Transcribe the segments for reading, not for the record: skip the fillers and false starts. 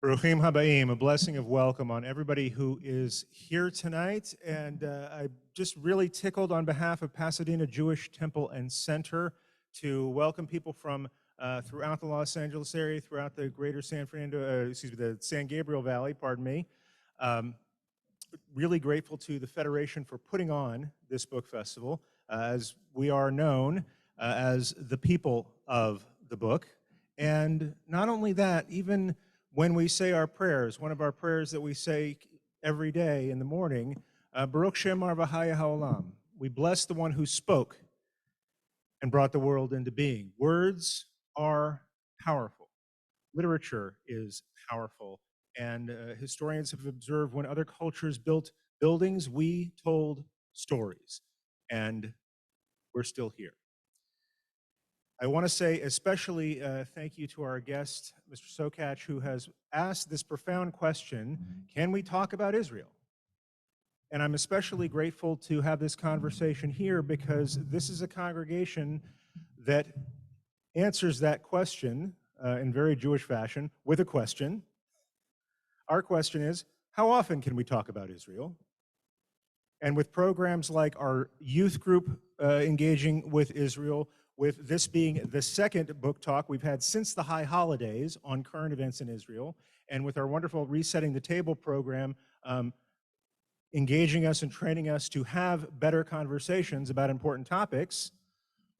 Baruchim Habayim, a blessing of welcome on everybody who is here tonight. And I'm just really tickled on behalf of Pasadena Jewish Temple and Center to welcome people from throughout the Los Angeles area, throughout the greater the San Gabriel Valley, pardon me. Really grateful to the Federation for putting on this book festival, as we are known as the people of the book. And not only that, even when we say our prayers, one of our prayers that we say every day in the morning, Baruch Shem Arvahaya Haolam, we bless the one who spoke and brought the world into being. Words are powerful. Literature is powerful. And historians have observed when other cultures built buildings, we told stories. And we're still here. I want to say especially thank you to our guest, Mr. Sokatch, who has asked this profound question, can we talk about Israel? And I'm especially grateful to have this conversation here because this is a congregation that answers that question in very Jewish fashion with a question. Our question is, how often can we talk about Israel? And with programs like our youth group engaging with Israel, with this being the second book talk we've had since the high holidays on current events in Israel, and with our wonderful Resetting the Table program engaging us and training us to have better conversations about important topics,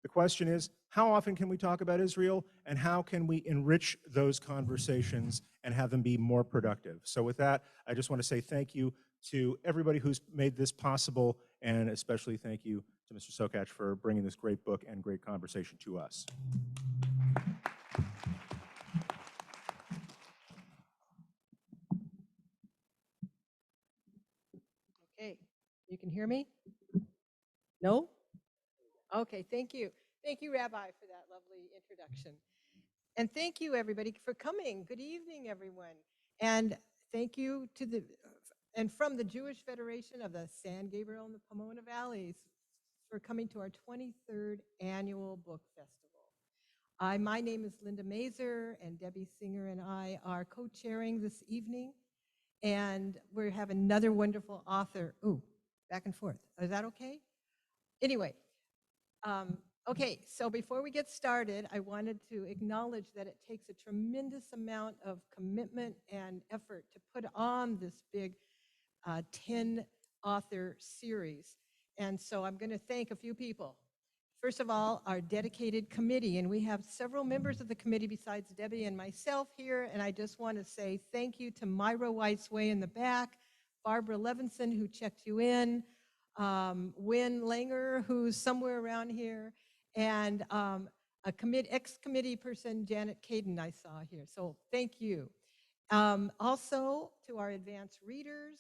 the question is, how often can we talk about Israel, and how can we enrich those conversations and have them be more productive? So with that, I just want to say thank you to everybody who's made this possible, and especially thank you to Mr. Sokatch for bringing this great book and great conversation to us. Okay, you can hear me? No? Okay, thank you. Thank you, Rabbi, for that lovely introduction. And thank you, everybody, for coming. Good evening, everyone. And thank you to and from the Jewish Federation of the San Gabriel and the Pomona Valleys for coming to our 23rd annual book festival. My name is Linda Mazer, and Debbie Singer and I are co-chairing this evening. And we have another wonderful author. Ooh, back and forth. Is that okay? Anyway, okay, so before we get started, I wanted to acknowledge that it takes a tremendous amount of commitment and effort to put on this big 10-author series. And so I'm going to thank a few people. First of all, our dedicated committee, and we have several members of the committee besides Debbie and myself here, and I just want to say thank you to Myra Weissway in the back, Barbara Levinson, who checked you in, Wynn Langer, who's somewhere around here, and ex-committee person, Janet Caden, I saw here. So thank you. Also to our advanced readers,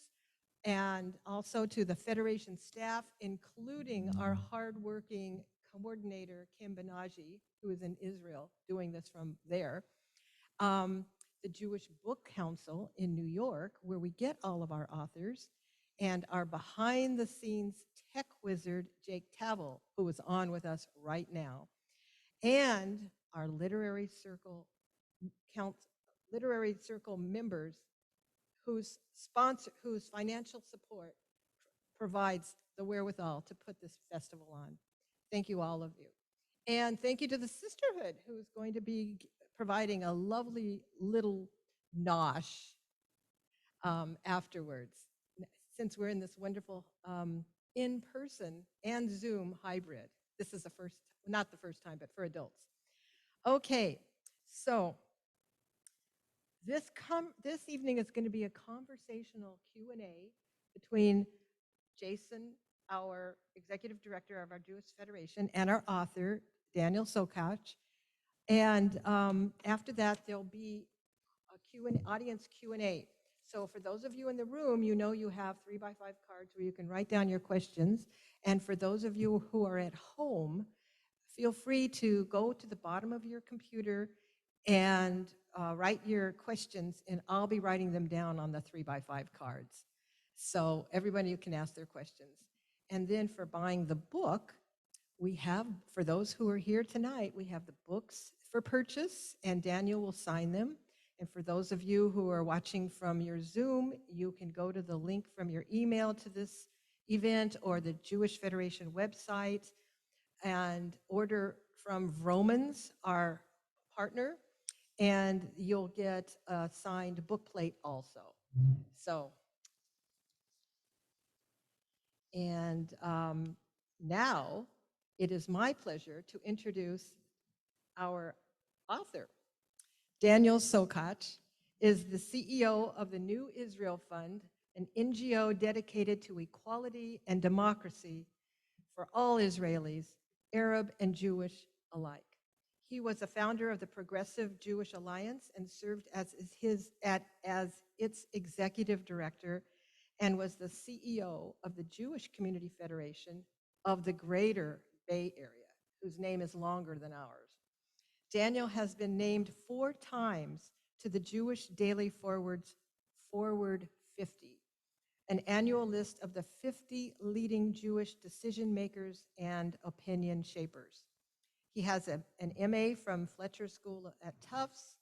and also to the Federation staff, including our hardworking coordinator, Kim Benaji, who is in Israel doing this from there. The Jewish Book Council in New York, where we get all of our authors, and our behind-the-scenes tech wizard, Jake Tavel, who is on with us right now, and our Literary Circle members whose financial support provides the wherewithal to put this festival on. Thank you, all of you. And thank you to the Sisterhood, who's going to be providing a lovely little nosh afterwards, since we're in this wonderful in-person and Zoom hybrid. This is not the first time, but for adults. Okay, so this evening is going to be a conversational Q&A between Jason, our executive director of our Jewish Federation, and our author, Daniel Sokatch. And after that, there'll be a audience Q&A. So for those of you in the room, you know you have 3x5 cards where you can write down your questions. And for those of you who are at home, feel free to go to the bottom of your computer and write your questions, and I'll be writing them down on the 3x5 cards. So everybody can ask their questions. And then for buying the book, we have, for those who are here tonight, we have the books for purchase, and Daniel will sign them. And for those of you who are watching from your Zoom, you can go to the link from your email to this event or the Jewish Federation website and order from Romans, our partner, and you'll get a signed bookplate also. So, and now it is my pleasure to introduce our author. Daniel Sokatch is the CEO of the New Israel Fund, an NGO dedicated to equality and democracy for all Israelis, Arab and Jewish alike. He was a founder of the Progressive Jewish Alliance and served as its executive director, and was the CEO of the Jewish Community Federation of the Greater Bay Area, whose name is longer than ours. Daniel has been named 4 times to the Jewish Daily Forward's Forward 50, an annual list of the 50 leading Jewish decision makers and opinion shapers. He has an MA from Fletcher School at Tufts,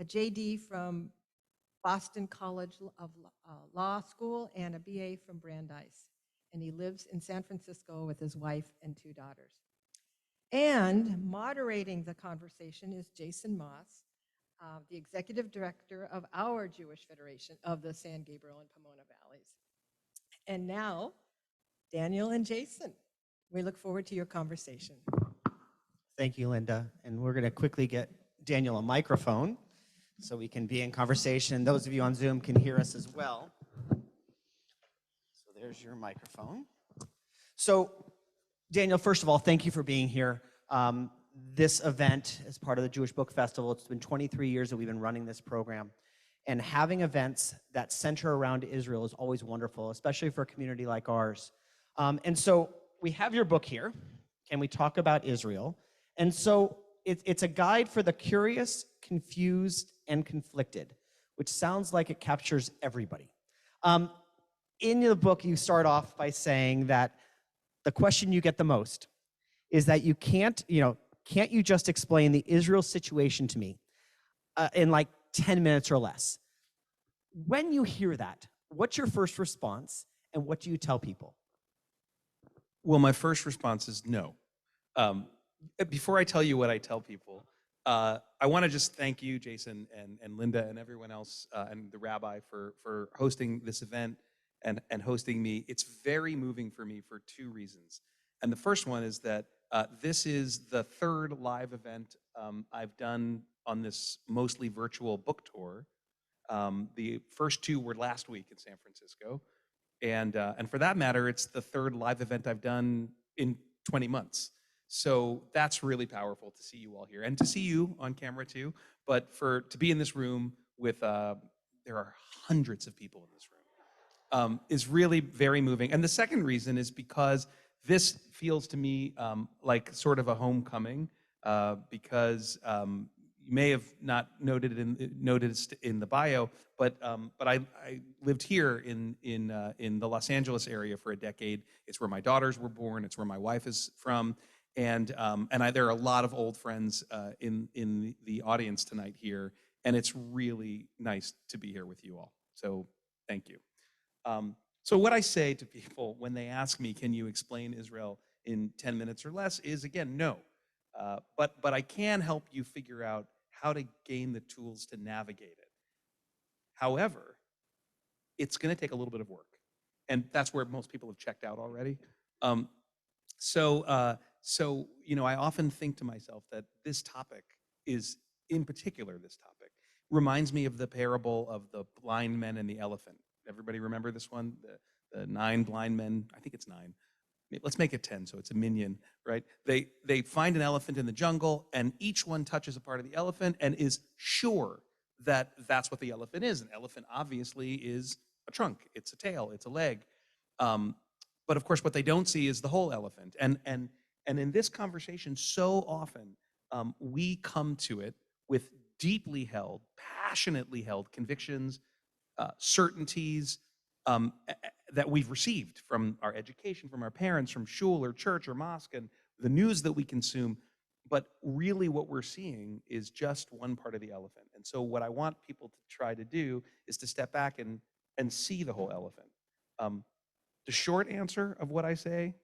a JD from Boston College of Law School, and a BA from Brandeis. And he lives in San Francisco with his wife and 2 daughters. And moderating the conversation is Jason Moss, the executive director of our Jewish Federation of the San Gabriel and Pomona Valleys. And now, Daniel and Jason, we look forward to your conversation. Thank you, Linda. And we're going to quickly get Daniel a microphone so we can be in conversation. Those of you on Zoom can hear us as well. So there's your microphone. So, Daniel, first of all, thank you for being here. This event is part of the Jewish Book Festival. It's been 23 years that we've been running this program. And having events that center around Israel is always wonderful, especially for a community like ours. And so we have your book here. Can we talk about Israel? And so it's a guide for the curious, confused, and conflicted, which sounds like it captures everybody. In the book, you start off by saying that the question you get the most is that you can't you just explain the Israel situation to me in like 10 minutes or less? When you hear that, what's your first response, and what do you tell people? Well, my first response is no. Before I tell you what I tell people, I want to just thank you, Jason, and Linda, and everyone else, and the rabbi for hosting this event and hosting me. It's very moving for me for 2 reasons. And the first one is that this is the 3rd live event I've done on this mostly virtual book tour. The first 2 were last week in San Francisco. And for that matter, it's the 3rd live event I've done in 20 months. So that's really powerful to see you all here and to see you on camera too. But to be in this room with, there are hundreds of people in this room, is really very moving. And the second reason is because this feels to me like sort of a homecoming, because you may have not noticed in the bio, but I lived here in the Los Angeles area for a decade. It's where my daughters were born. It's where my wife is from, and there are a lot of old friends in the audience tonight here, and it's really nice to be here with you all. So thank you. So what I say to people when they ask me, can you explain Israel in 10 minutes or less, is again, no. But I can help you figure out how to gain the tools to navigate it. However, it's going to take a little bit of work. And that's where most people have checked out already. So I often think to myself that this topic is, in particular this topic, reminds me of the parable of the blind men and the elephant. Everybody remember this one? The 9 blind men, I think it's 9. Let's make it 10, so it's a minion, right? They find an elephant in the jungle, and each one touches a part of the elephant and is sure that that's what the elephant is. An elephant obviously is a trunk, it's a tail, it's a leg. But of course, what they don't see is the whole elephant. And in this conversation, so often we come to it with deeply held, passionately held convictions, certainties that we've received from our education, from our parents, from shul or church or mosque, and the news that we consume. But really what we're seeing is just one part of the elephant. And so what I want people to try to do is to step back and see the whole elephant. The short answer of what I say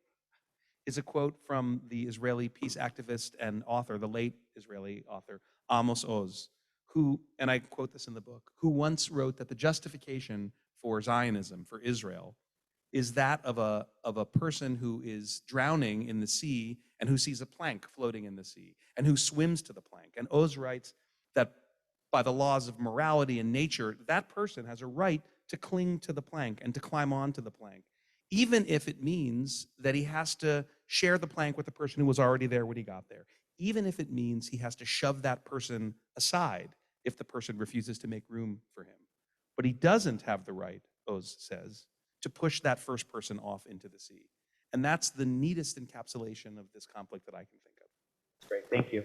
is a quote from the Israeli peace activist and author, the late Israeli author, Amos Oz, who, and I quote this in the book, who once wrote that the justification for Zionism, for Israel, is that of a person who is drowning in the sea and who sees a plank floating in the sea and who swims to the plank. And Oz writes that by the laws of morality and nature, that person has a right to cling to the plank and to climb onto the plank, even if it means that he has to share the plank with the person who was already there when he got there, even if it means he has to shove that person aside if the person refuses to make room for him. But he doesn't have the right, Oz says, to push that first person off into the sea. And that's the neatest encapsulation of this conflict that I can think of. Great, thank you.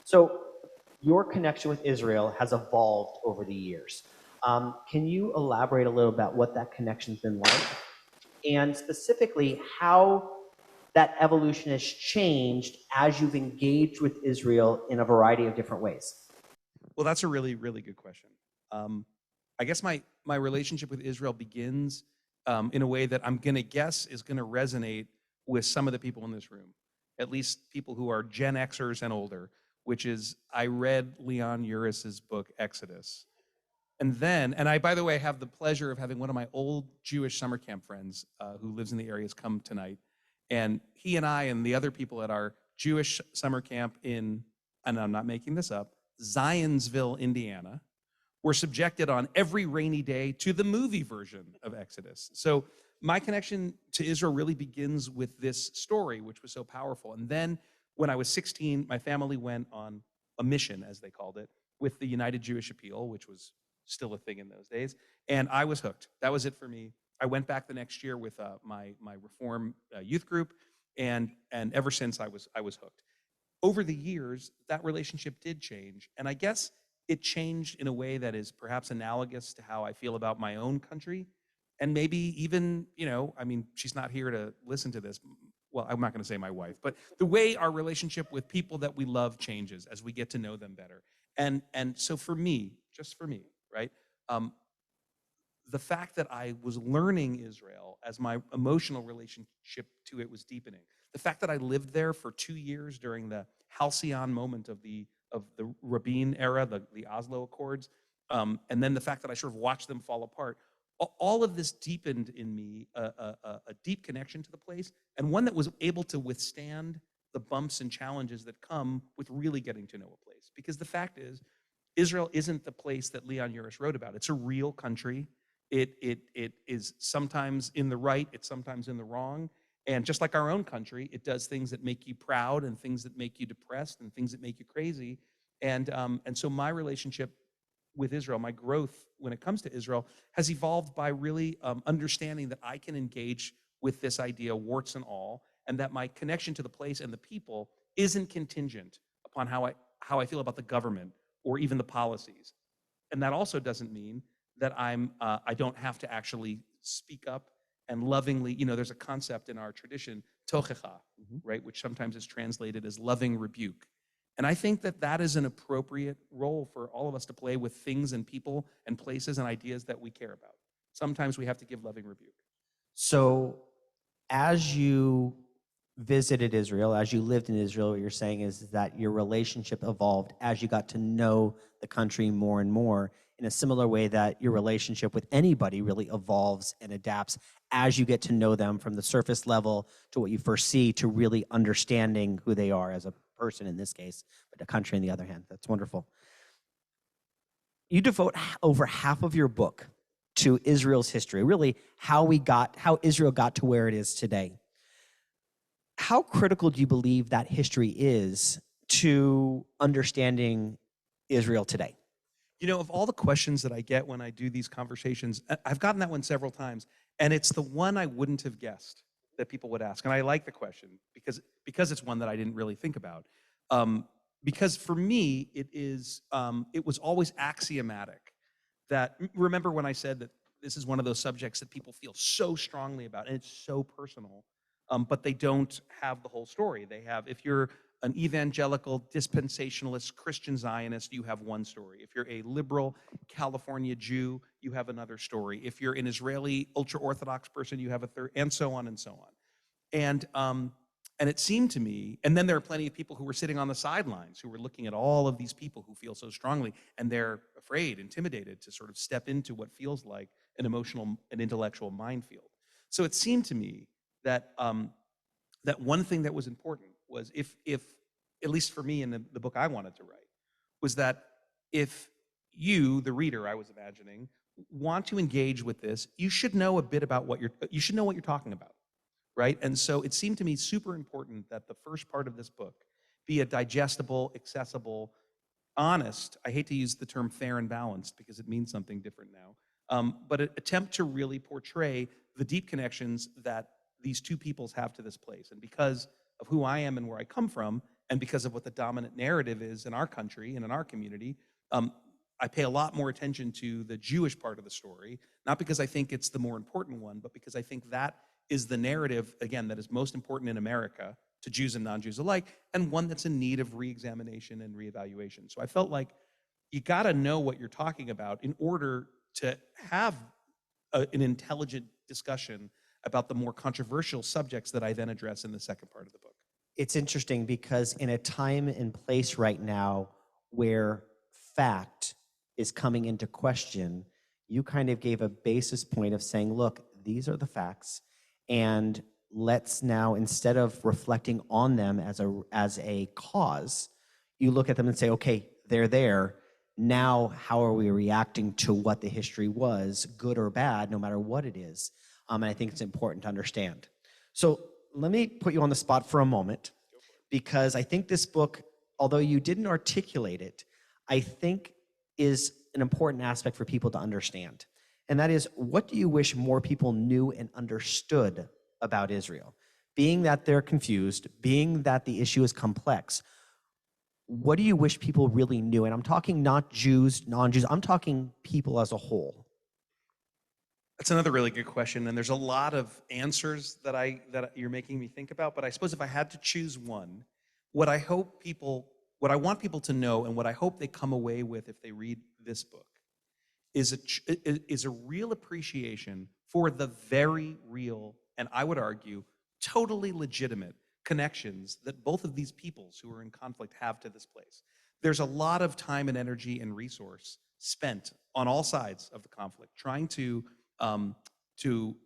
So your connection with Israel has evolved over the years. Can you elaborate a little about what that connection's been like? And specifically, how that evolution has changed as you've engaged with Israel in a variety of different ways? Well, that's a really, really good question. I guess my relationship with Israel begins in a way that I'm going to guess is going to resonate with some of the people in this room, at least people who are Gen Xers and older, which is I read Leon Uris's book, Exodus. And then, and I, by the way, have the pleasure of having one of my old Jewish summer camp friends who lives in the area come tonight. And he and I and the other people at our Jewish summer camp in, and I'm not making this up, Zionsville, Indiana, were subjected on every rainy day to the movie version of Exodus. So my connection to Israel really begins with this story, which was so powerful. And then when I was 16, my family went on a mission, as they called it, with the United Jewish Appeal, which was still a thing in those days. And I was hooked. That was it for me. I went back the next year with my Reform youth group, and ever since I was hooked. Over the years, that relationship did change, and I guess it changed in a way that is perhaps analogous to how I feel about my own country, and maybe even, I mean, she's not here to listen to this. Well, I'm not going to say my wife, but the way our relationship with people that we love changes as we get to know them better. And so for me, just for me, right? The fact that I was learning Israel as my emotional relationship to it was deepening. The fact that I lived there for 2 years during the halcyon moment of the Rabin era, the Oslo Accords, and then the fact that I sort of watched them fall apart, all of this deepened in me a deep connection to the place, and one that was able to withstand the bumps and challenges that come with really getting to know a place. Because the fact is, Israel isn't the place that Leon Uris wrote about. It's a real country. It is sometimes in the right, it's sometimes in the wrong. And just like our own country, it does things that make you proud and things that make you depressed and things that make you crazy. And so my relationship with Israel, my growth when it comes to Israel, has evolved by really understanding that I can engage with this idea, warts and all, and that my connection to the place and the people isn't contingent upon how I feel about the government or even the policies. And that also doesn't mean that I don't have to actually speak up and lovingly, there's a concept in our tradition, tochecha, right, which sometimes is translated as loving rebuke. And I think that that is an appropriate role for all of us to play with things and people and places and ideas that we care about. Sometimes we have to give loving rebuke. So as you visited Israel, as you lived in Israel, what you're saying is that your relationship evolved as you got to know the country more and more, in a similar way that your relationship with anybody really evolves and adapts as you get to know them from the surface level to what you first see to really understanding who they are as a person in this case, but a country on the other hand. That's wonderful. You devote over half of your book to Israel's history, really how Israel got to where it is today. How critical do you believe that history is to understanding Israel today? Of all the questions that I get when I do these conversations, I've gotten that one several times, and it's the one I wouldn't have guessed that people would ask. And I like the question because it's one that I didn't really think about. Because for me, it was always axiomatic that, remember when I said that this is one of those subjects that people feel so strongly about, and it's so personal, but they don't have the whole story. They have, if you're an evangelical, dispensationalist, Christian Zionist, you have one story. If you're a liberal California Jew, you have another story. If you're an Israeli ultra-Orthodox person, you have a third, and so on and so on. And it seemed to me, and then there are plenty of people who were sitting on the sidelines who were looking at all of these people who feel so strongly, and they're afraid, intimidated to sort of step into what feels like an emotional and intellectual minefield. So it seemed to me that that one thing that was important was if at least for me in the book I wanted to write, was that if you, the reader, I was imagining, want to engage with this, you should know a bit about you should know what you're talking about. Right? And so it seemed to me super important that the first part of this book be a digestible, accessible, honest, I hate to use the term fair and balanced because it means something different now, but an attempt to really portray the deep connections that these two peoples have to this place. And because of who I am and where I come from, and because of what the dominant narrative is in our country and in our community, I pay a lot more attention to the Jewish part of the story, not because I think it's the more important one, but because I think that is the narrative, again, that is most important in America to Jews and non-Jews alike, and one that's in need of re-examination and re-evaluation. So I felt like you gotta know what you're talking about in order to have an intelligent discussion about the more controversial subjects that I then address in the second part of the book. It's interesting because in a time and place right now where fact is coming into question, you kind of gave a basis point of saying, look, these are the facts, and let's now, instead of reflecting on them as a cause, you look at them and say, okay, they're there. Now, how are we reacting to what the history was, good or bad, no matter what it is? And I think it's important to understand. So let me put you on the spot for a moment, because I think this book, although you didn't articulate it, I think is an important aspect for people to understand. And that is, what do you wish more people knew and understood about Israel? Being that they're confused, being that the issue is complex, what do you wish people really knew? And I'm talking not Jews, non-Jews, I'm talking people as a whole. That's another really good question, and there's a lot of answers that you're making me think about, but I suppose if I had to choose one, what I want people to know, and what I hope they come away with if they read this book, is a real appreciation for the very real, and I would argue, totally legitimate connections that both of these peoples who are in conflict have to this place. There's a lot of time and energy and resource spent on all sides of the conflict trying to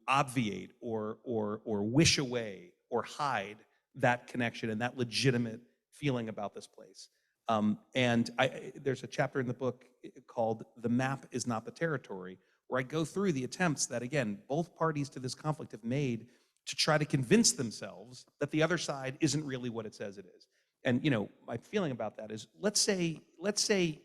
obviate or wish away or hide that connection and that legitimate feeling about this place. And there's a chapter in the book called "The Map is Not the Territory," where I go through the attempts that, again, both parties to this conflict have made to try to convince themselves that the other side isn't really what it says it is. And my feeling about that is, let's say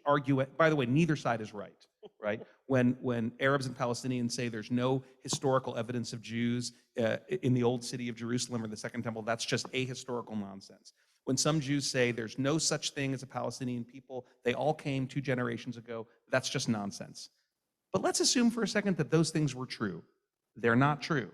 argue it. By the way, neither side is right, right? When Arabs and Palestinians say there's no historical evidence of Jews in the old city of Jerusalem or the Second Temple, that's just ahistorical nonsense. When some Jews say there's no such thing as a Palestinian people, they all came 2 generations ago, that's just nonsense. But let's assume for a second that those things were true. They're not true.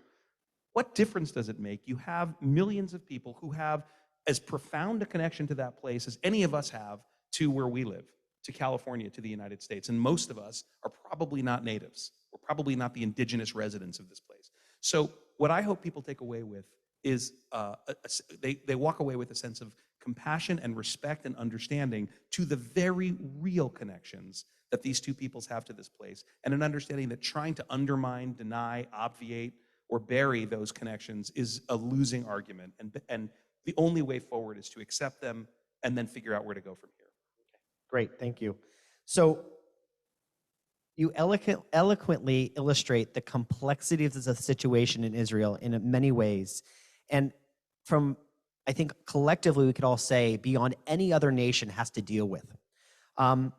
What difference does it make? You have millions of people who have as profound a connection to that place as any of us have to where we live, to California, to the United States. And most of us are probably not natives. We're probably not the indigenous residents of this place. So what I hope people take away with is they walk away with a sense of compassion and respect and understanding to the very real connections that these two peoples have to this place, and an understanding that trying to undermine, deny, obviate, or bury those connections is a losing argument. And the only way forward is to accept them and then figure out where to go from here. Great, thank you. So you eloquently illustrate the complexity of the situation in Israel in many ways. And from, I think collectively we could all say, beyond any other nation has to deal with.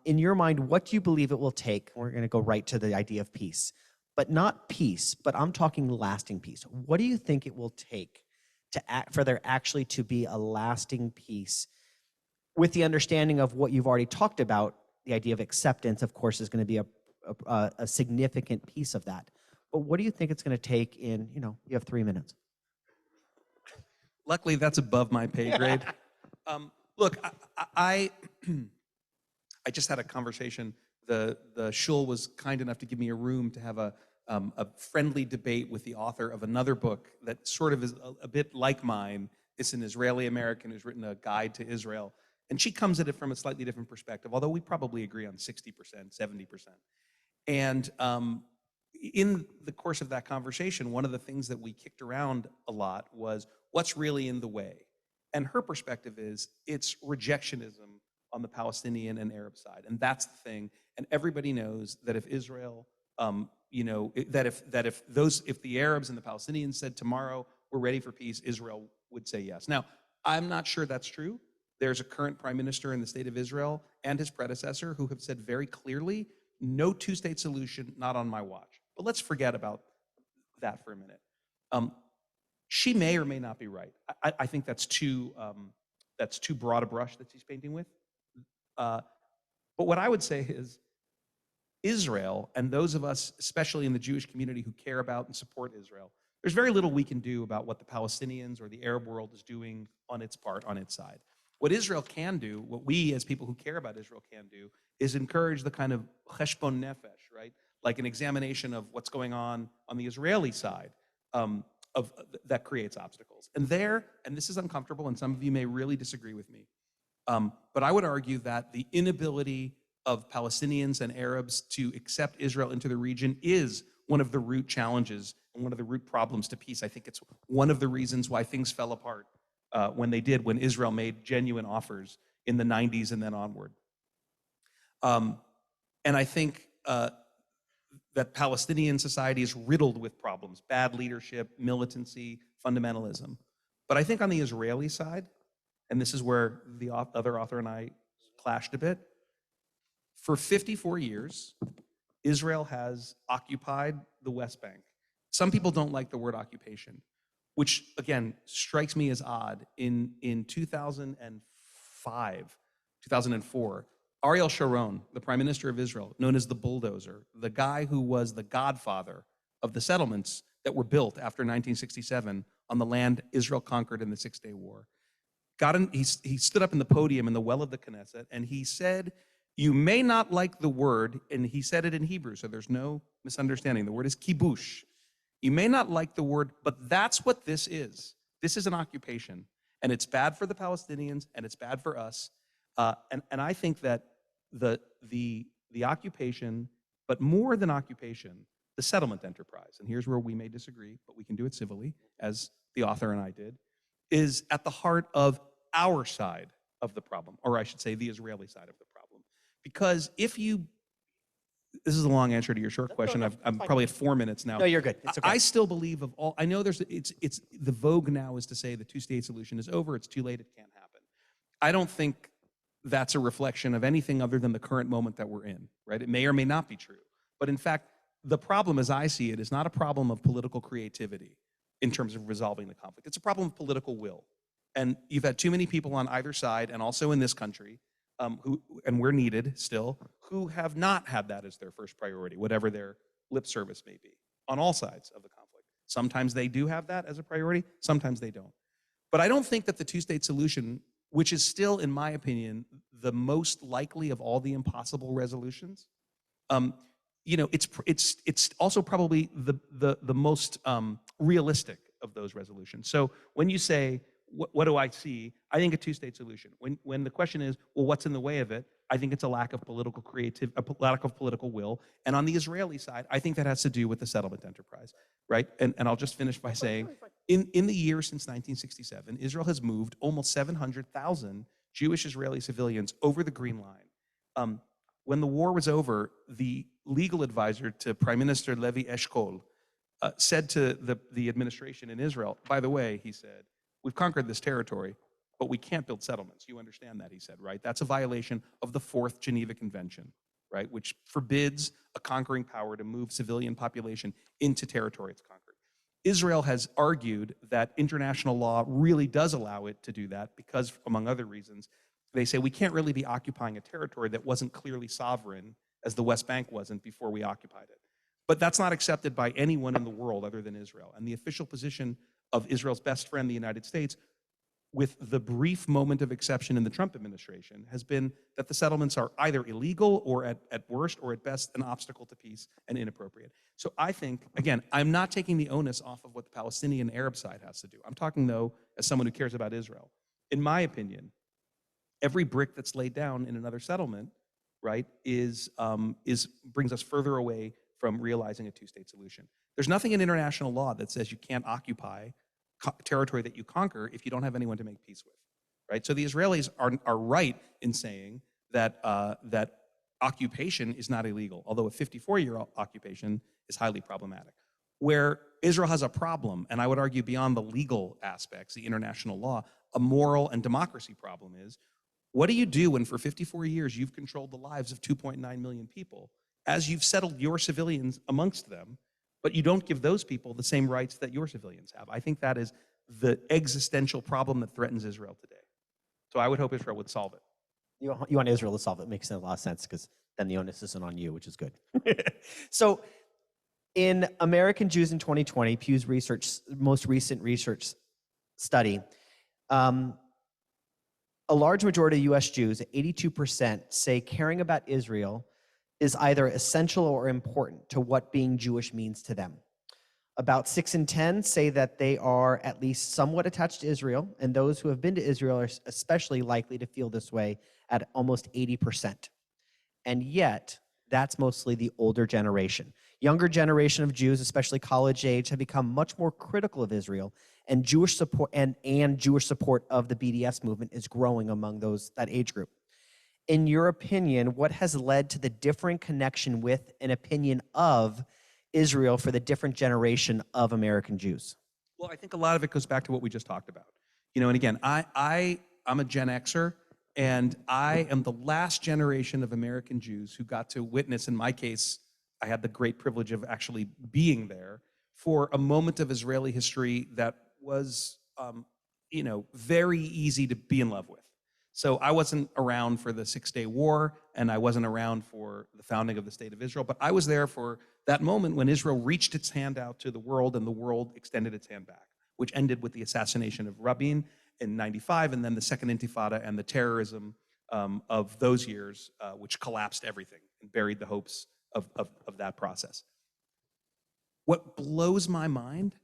In your mind, what do you believe it will take? We're going to go right to the idea of peace. But not peace, but I'm talking lasting peace. What do you think it will take for there actually to be a lasting peace, with the understanding of what you've already talked about? The idea of acceptance, of course, is going to be a significant piece of that. But what do you think it's going to take in, you have 3 minutes. Luckily, that's above my pay grade. Look, I just had a conversation. The shul was kind enough to give me a room to have a friendly debate with the author of another book that sort of is a bit like mine. It's an Israeli American who's written a guide to Israel. And she comes at it from a slightly different perspective, although we probably agree on 60%, 70%. And in the course of that conversation, one of the things that we kicked around a lot was what's really in the way. And her perspective is it's rejectionism on the Palestinian and Arab side. And that's the thing. And everybody knows that if Israel, that if the Arabs and the Palestinians said tomorrow we're ready for peace, Israel would say yes. Now, I'm not sure that's true. There's a current prime minister in the state of Israel and his predecessor who have said very clearly, no two-state solution, not on my watch. But let's forget about that for a minute. She may or may not be right. I think that's too broad a brush that she's painting with. But what I would say is Israel, and those of us, especially in the Jewish community who care about and support Israel, there's very little we can do about what the Palestinians or the Arab world is doing on its part, on its side. What Israel can do, what we as people who care about Israel can do, is encourage the kind of cheshbon nefesh, right? Like an examination of what's going on the Israeli side that creates obstacles. And this is uncomfortable, and some of you may really disagree with me, but I would argue that the inability of Palestinians and Arabs to accept Israel into the region is one of the root challenges and one of the root problems to peace. I think it's one of the reasons why things fell apart when Israel made genuine offers in the 90s and then onward. And I think that Palestinian society is riddled with problems, bad leadership, militancy, fundamentalism. But I think on the Israeli side, and this is where the other author and I clashed a bit, for 54 years, Israel has occupied the West Bank. Some people don't like the word occupation, which, again, strikes me as odd. In 2005, 2004, Ariel Sharon, the prime minister of Israel, known as the bulldozer, the guy who was the godfather of the settlements that were built after 1967 on the land Israel conquered in the Six-Day War, he stood up in the podium in the well of the Knesset, and he said, you may not like the word, and he said it in Hebrew, so there's no misunderstanding. The word is kibush. You may not like the word, but that's what this is. This is an occupation, and it's bad for the Palestinians, and it's bad for us. And I think that the occupation, but more than occupation, the settlement enterprise, and here's where we may disagree, but we can do it civilly, as the author and I did, is at the heart of our side of the problem, or I should say the Israeli side of the problem. Because this is a long answer to your short question. I'm probably at 4 minutes now. No, you're good. It's okay. I still believe I know it's the vogue now is to say the two-state solution is over, it's too late, it can't happen. I don't think that's a reflection of anything other than the current moment that we're in, right? It may or may not be true. But in fact, the problem as I see it is not a problem of political creativity in terms of resolving the conflict. It's a problem of political will. And you've had too many people on either side, and also in this country, and we're needed still, who have not had that as their first priority, whatever their lip service may be, on all sides of the conflict. Sometimes they do have that as a priority, sometimes they don't. But I don't think that the two-state solution, which is still, in my opinion, the most likely of all the impossible resolutions, it's also probably the most realistic of those resolutions. So when you say, what do I see? I think a two-state solution. When the question is, well, what's in the way of it? I think it's a lack of political lack of political will. And on the Israeli side, I think that has to do with the settlement enterprise, right? And I'll just finish by saying, in the year since 1967, Israel has moved almost 700,000 Jewish Israeli civilians over the Green Line. When the war was over, the legal advisor to Prime Minister Levi Eshkol said to the administration in Israel, by the way, he said, we've conquered this territory, but we can't build settlements. You understand that, he said, right? That's a violation of the Fourth Geneva Convention, right? Which forbids a conquering power to move civilian population into territory it's conquered. Israel has argued that international law really does allow it to do that because, among other reasons, they say we can't really be occupying a territory that wasn't clearly sovereign as the West Bank wasn't before we occupied it. But that's not accepted by anyone in the world other than Israel. And the official position of Israel's best friend, the United States, with the brief moment of exception in the Trump administration, has been that the settlements are either illegal or at worst or at best an obstacle to peace and inappropriate. So I think, again, I'm not taking the onus off of what the Palestinian Arab side has to do. I'm talking, though, as someone who cares about Israel. In my opinion, every brick that's laid down in another settlement, right, brings us further away from realizing a two-state solution. There's nothing in international law that says you can't occupy territory that you conquer if you don't have anyone to make peace with, right? So the Israelis are right in saying that that occupation is not illegal, although a 54-year occupation is highly problematic. Where Israel has a problem, and I would argue beyond the legal aspects, the international law, a moral and democracy problem is, what do you do when for 54 years you've controlled the lives of 2.9 million people as you've settled your civilians amongst them, but you don't give those people the same rights that your civilians have? I think that is the existential problem that threatens Israel today. So I would hope Israel would solve it. You want Israel to solve it. Makes a lot of sense because then the onus isn't on you, which is good. So in American Jews in 2020, Pew's most recent research study, a large majority of U.S. Jews, 82%, say caring about Israel is either essential or important to what being Jewish means to them. About 6 in 10 say that they are at least somewhat attached to Israel, and those who have been to Israel are especially likely to feel this way at almost 80%. And yet, that's mostly the older generation. Younger generation of Jews, especially college age, have become much more critical of Israel, and Jewish support and Jewish support of the BDS movement is growing among that age group. In your opinion, what has led to the differing connection with an opinion of Israel for the different generation of American Jews? Well, I think a lot of it goes back to what we just talked about. And again, I'm a Gen Xer, and I am the last generation of American Jews who got to witness, in my case, I had the great privilege of actually being there for a moment of Israeli history that was, very easy to be in love with. So I wasn't around for the Six-Day War, and I wasn't around for the founding of the State of Israel, but I was there for that moment when Israel reached its hand out to the world and the world extended its hand back, which ended with the assassination of Rabin in 95, and then the Second Intifada and the terrorism of those years, which collapsed everything and buried the hopes of that process. What blows my mind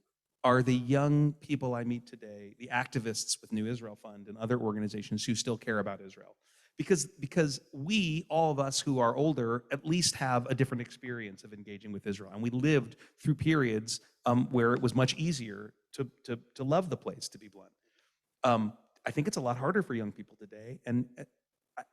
are the young people I meet today, the activists with New Israel Fund and other organizations who still care about Israel. Because we, all of us who are older, at least have a different experience of engaging with Israel. And we lived through periods where it was much easier to love the place, to be blunt. I think it's a lot harder for young people today. And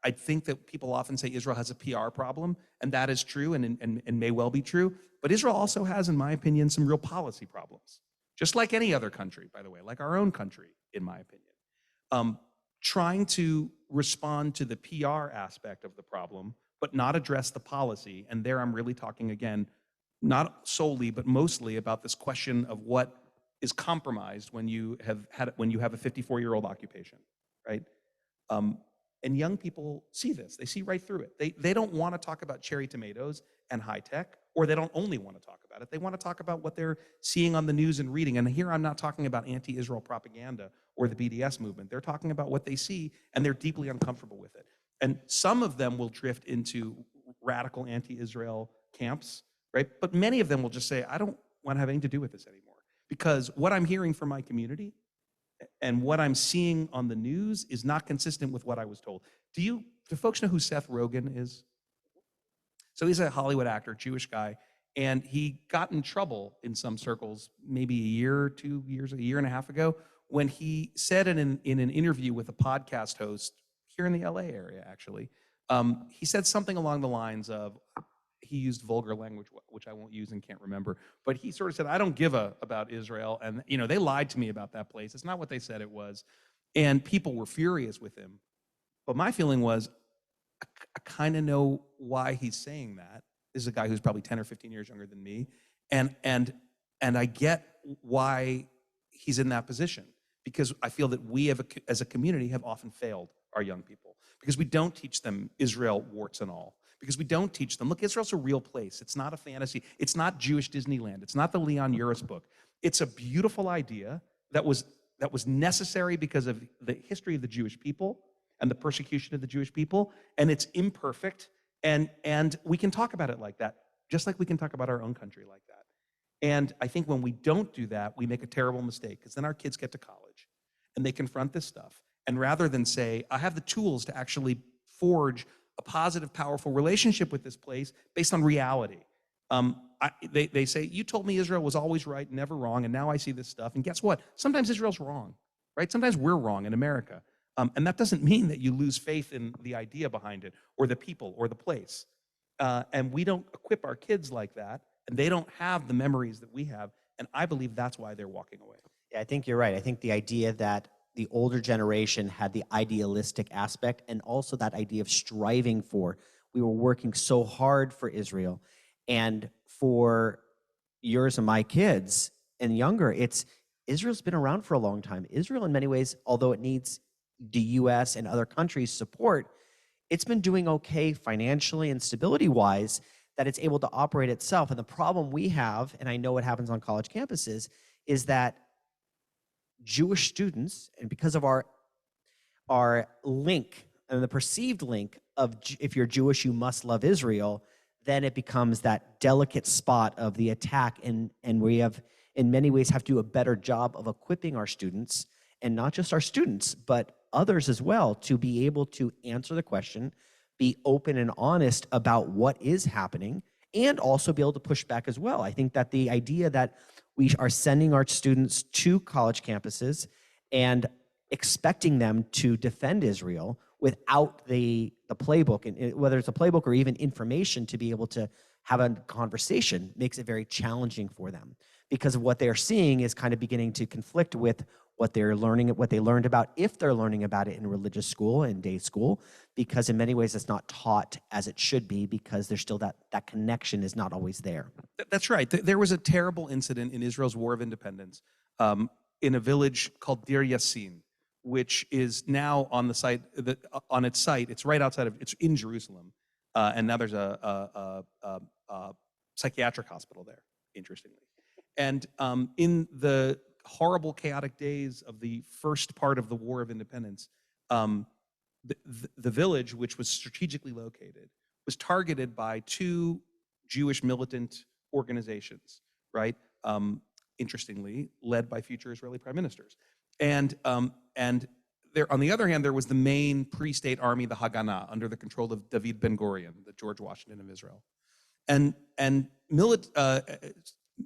I think that people often say Israel has a PR problem, and that is true and may well be true. But Israel also has, in my opinion, some real policy problems. Just like any other country, by the way, like our own country, in my opinion. Trying to respond to the PR aspect of the problem, but not address the policy. And there I'm really talking, again, not solely, but mostly about this question of what is compromised when you have a 54-year-old occupation, right? And young people see this. They see right through it. They don't want to talk about cherry tomatoes and high tech, or they don't only want to talk about it. They want to talk about what they're seeing on the news and reading. And here I'm not talking about anti-Israel propaganda or the BDS movement. They're talking about what they see, and they're deeply uncomfortable with it. And some of them will drift into radical anti-Israel camps, right? But many of them will just say, I don't want to have anything to do with this anymore. Because what I'm hearing from my community and what I'm seeing on the news is not consistent with what I was told. Do folks know who Seth Rogen is? So he's a Hollywood actor, Jewish guy, and he got in trouble in some circles maybe a year and a half ago, when he said in an interview with a podcast host here in the LA area, actually, he said something along the lines of, he used vulgar language, which I won't use and can't remember, but he sort of said, I don't give about Israel, and they lied to me about that place. It's not what they said it was. And people were furious with him. But my feeling was, I kind of know why he's saying that. This is a guy who's probably 10 or 15 years younger than me. And I get why he's in that position, because I feel that we as a community have often failed our young people, because we don't teach them Israel warts and all. Because we don't teach them, look, Israel's a real place. It's not a fantasy. It's not Jewish Disneyland. It's not the Leon Uris book. It's a beautiful idea that was that was necessary because of the history of the Jewish people and the persecution of the Jewish people, and it's imperfect, and we can talk about it like that, just like we can talk about our own country like that. And I think when we don't do that, we make a terrible mistake, because then our kids get to college and they confront this stuff. And rather than say, I have the tools to actually forge a positive, powerful relationship with this place based on reality. They say, you told me Israel was always right, never wrong, and now I see this stuff. And guess what? Sometimes Israel's wrong, right? Sometimes we're wrong in America. And that doesn't mean that you lose faith in the idea behind it, or the people, or the place. And we don't equip our kids like that, and they don't have the memories that we have. And I believe that's why they're walking away. Yeah, I think you're right. I think the idea that the older generation had the idealistic aspect, and also that idea of striving for, we were working so hard for Israel. And for yours and my kids and younger, Israel's been around for a long time. Israel, in many ways, although it needs the US and other countries' support, it's been doing okay financially and stability-wise, that it's able to operate itself. And the problem we have, and I know it happens on college campuses, is that Jewish students, and because of our link and the perceived link of if you're Jewish, you must love Israel, then it becomes that delicate spot of the attack. And we have, in many ways, have to do a better job of equipping our students, and not just our students, but others as well, to be able to answer the question, be open and honest about what is happening, and also be able to push back as well. I think that the idea that we are sending our students to college campuses and expecting them to defend Israel without the playbook, and whether it's a playbook or even information to be able to have a conversation, makes it very challenging for them, because of what they're seeing is kind of beginning to conflict with what they're learning, what they learned about, if they're learning about it in religious school and day school, because in many ways it's not taught as it should be, because there's still that connection is not always there. That's right. There was a terrible incident in Israel's War of Independence in a village called Deir Yassin, which is now on the site, on its site. It's right outside of, it's in Jerusalem, and now there's a psychiatric hospital there, interestingly. And in the horrible, chaotic days of the first part of the War of Independence, the village, which was strategically located, was targeted by two Jewish militant organizations, right? Interestingly, led by future Israeli prime ministers. And there, on the other hand, there was the main pre-state army, the Haganah, under the control of David Ben-Gurion, the George Washington of Israel. And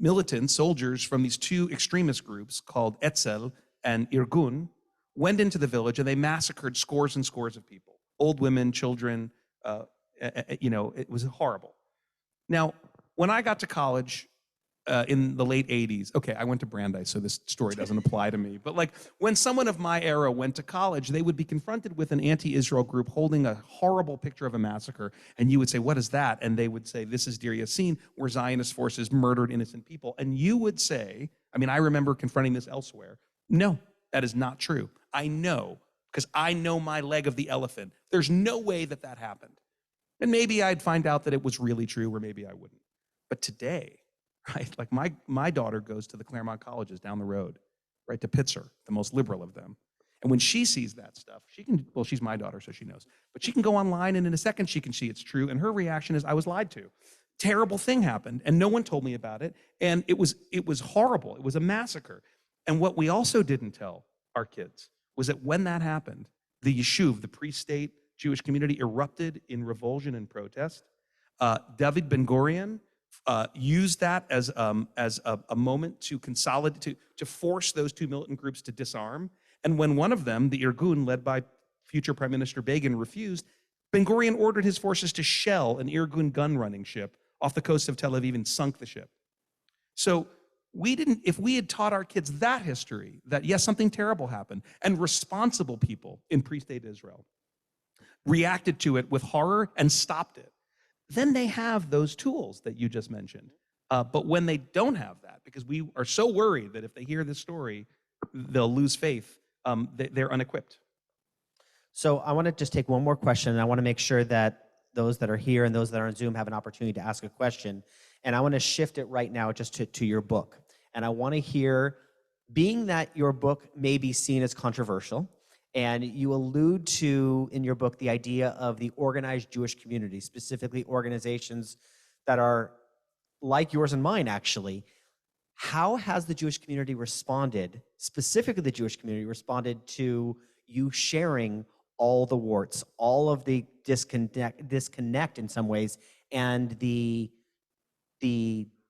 militant soldiers from these two extremist groups called Etzel and Irgun went into the village, and they massacred scores and scores of people, old women, children. It was horrible. Now, when I got to college in the late 80s, okay, I went to Brandeis, so this story doesn't apply to me, but like when someone of my era went to college, they would be confronted with an anti-Israel group holding a horrible picture of a massacre, and you would say, what is that? And they would say, this is Deir Yassin, where Zionist forces murdered innocent people. And you would say, I mean, I remember confronting this elsewhere, no, that is not true. I know, because I know my leg of the elephant. There's no way that that happened. And maybe I'd find out that it was really true, or maybe I wouldn't. But today, right, like my daughter goes to the Claremont colleges down the road, right, to Pitzer, the most liberal of them. And when she sees that stuff, she can, well, she's my daughter, so she knows, but she can go online, and in a second she can see it's true, and her reaction is, I was lied to. Terrible thing happened, and no one told me about it, and it was horrible. It was a massacre. And what we also didn't tell our kids was that when that happened, the Yishuv, the pre-state Jewish community, erupted in revulsion and protest. David Ben-Gurion used that as a moment to consolidate, to force those two militant groups to disarm. And when one of them, the Irgun, led by future Prime Minister Begin, refused, Ben-Gurion ordered his forces to shell an Irgun gun-running ship off the coast of Tel Aviv and sunk the ship. So if we had taught our kids that history, that yes, something terrible happened, and responsible people in pre-state Israel reacted to it with horror and stopped it, then they have those tools that you just mentioned. But when they don't have that, because we are so worried that if they hear this story, they'll lose faith, they're unequipped. So I want to just take one more question, and I want to make sure that those that are here and those that are on Zoom have an opportunity to ask a question. And I want to shift it right now just to your book. And I want to hear being that your book may be seen as controversial, and you allude to in your book the idea of the organized Jewish community, specifically organizations that are like yours and mine, actually, how has the Jewish community responded, specifically the Jewish community, responded to you sharing all the warts, all of the disconnect in some ways, and the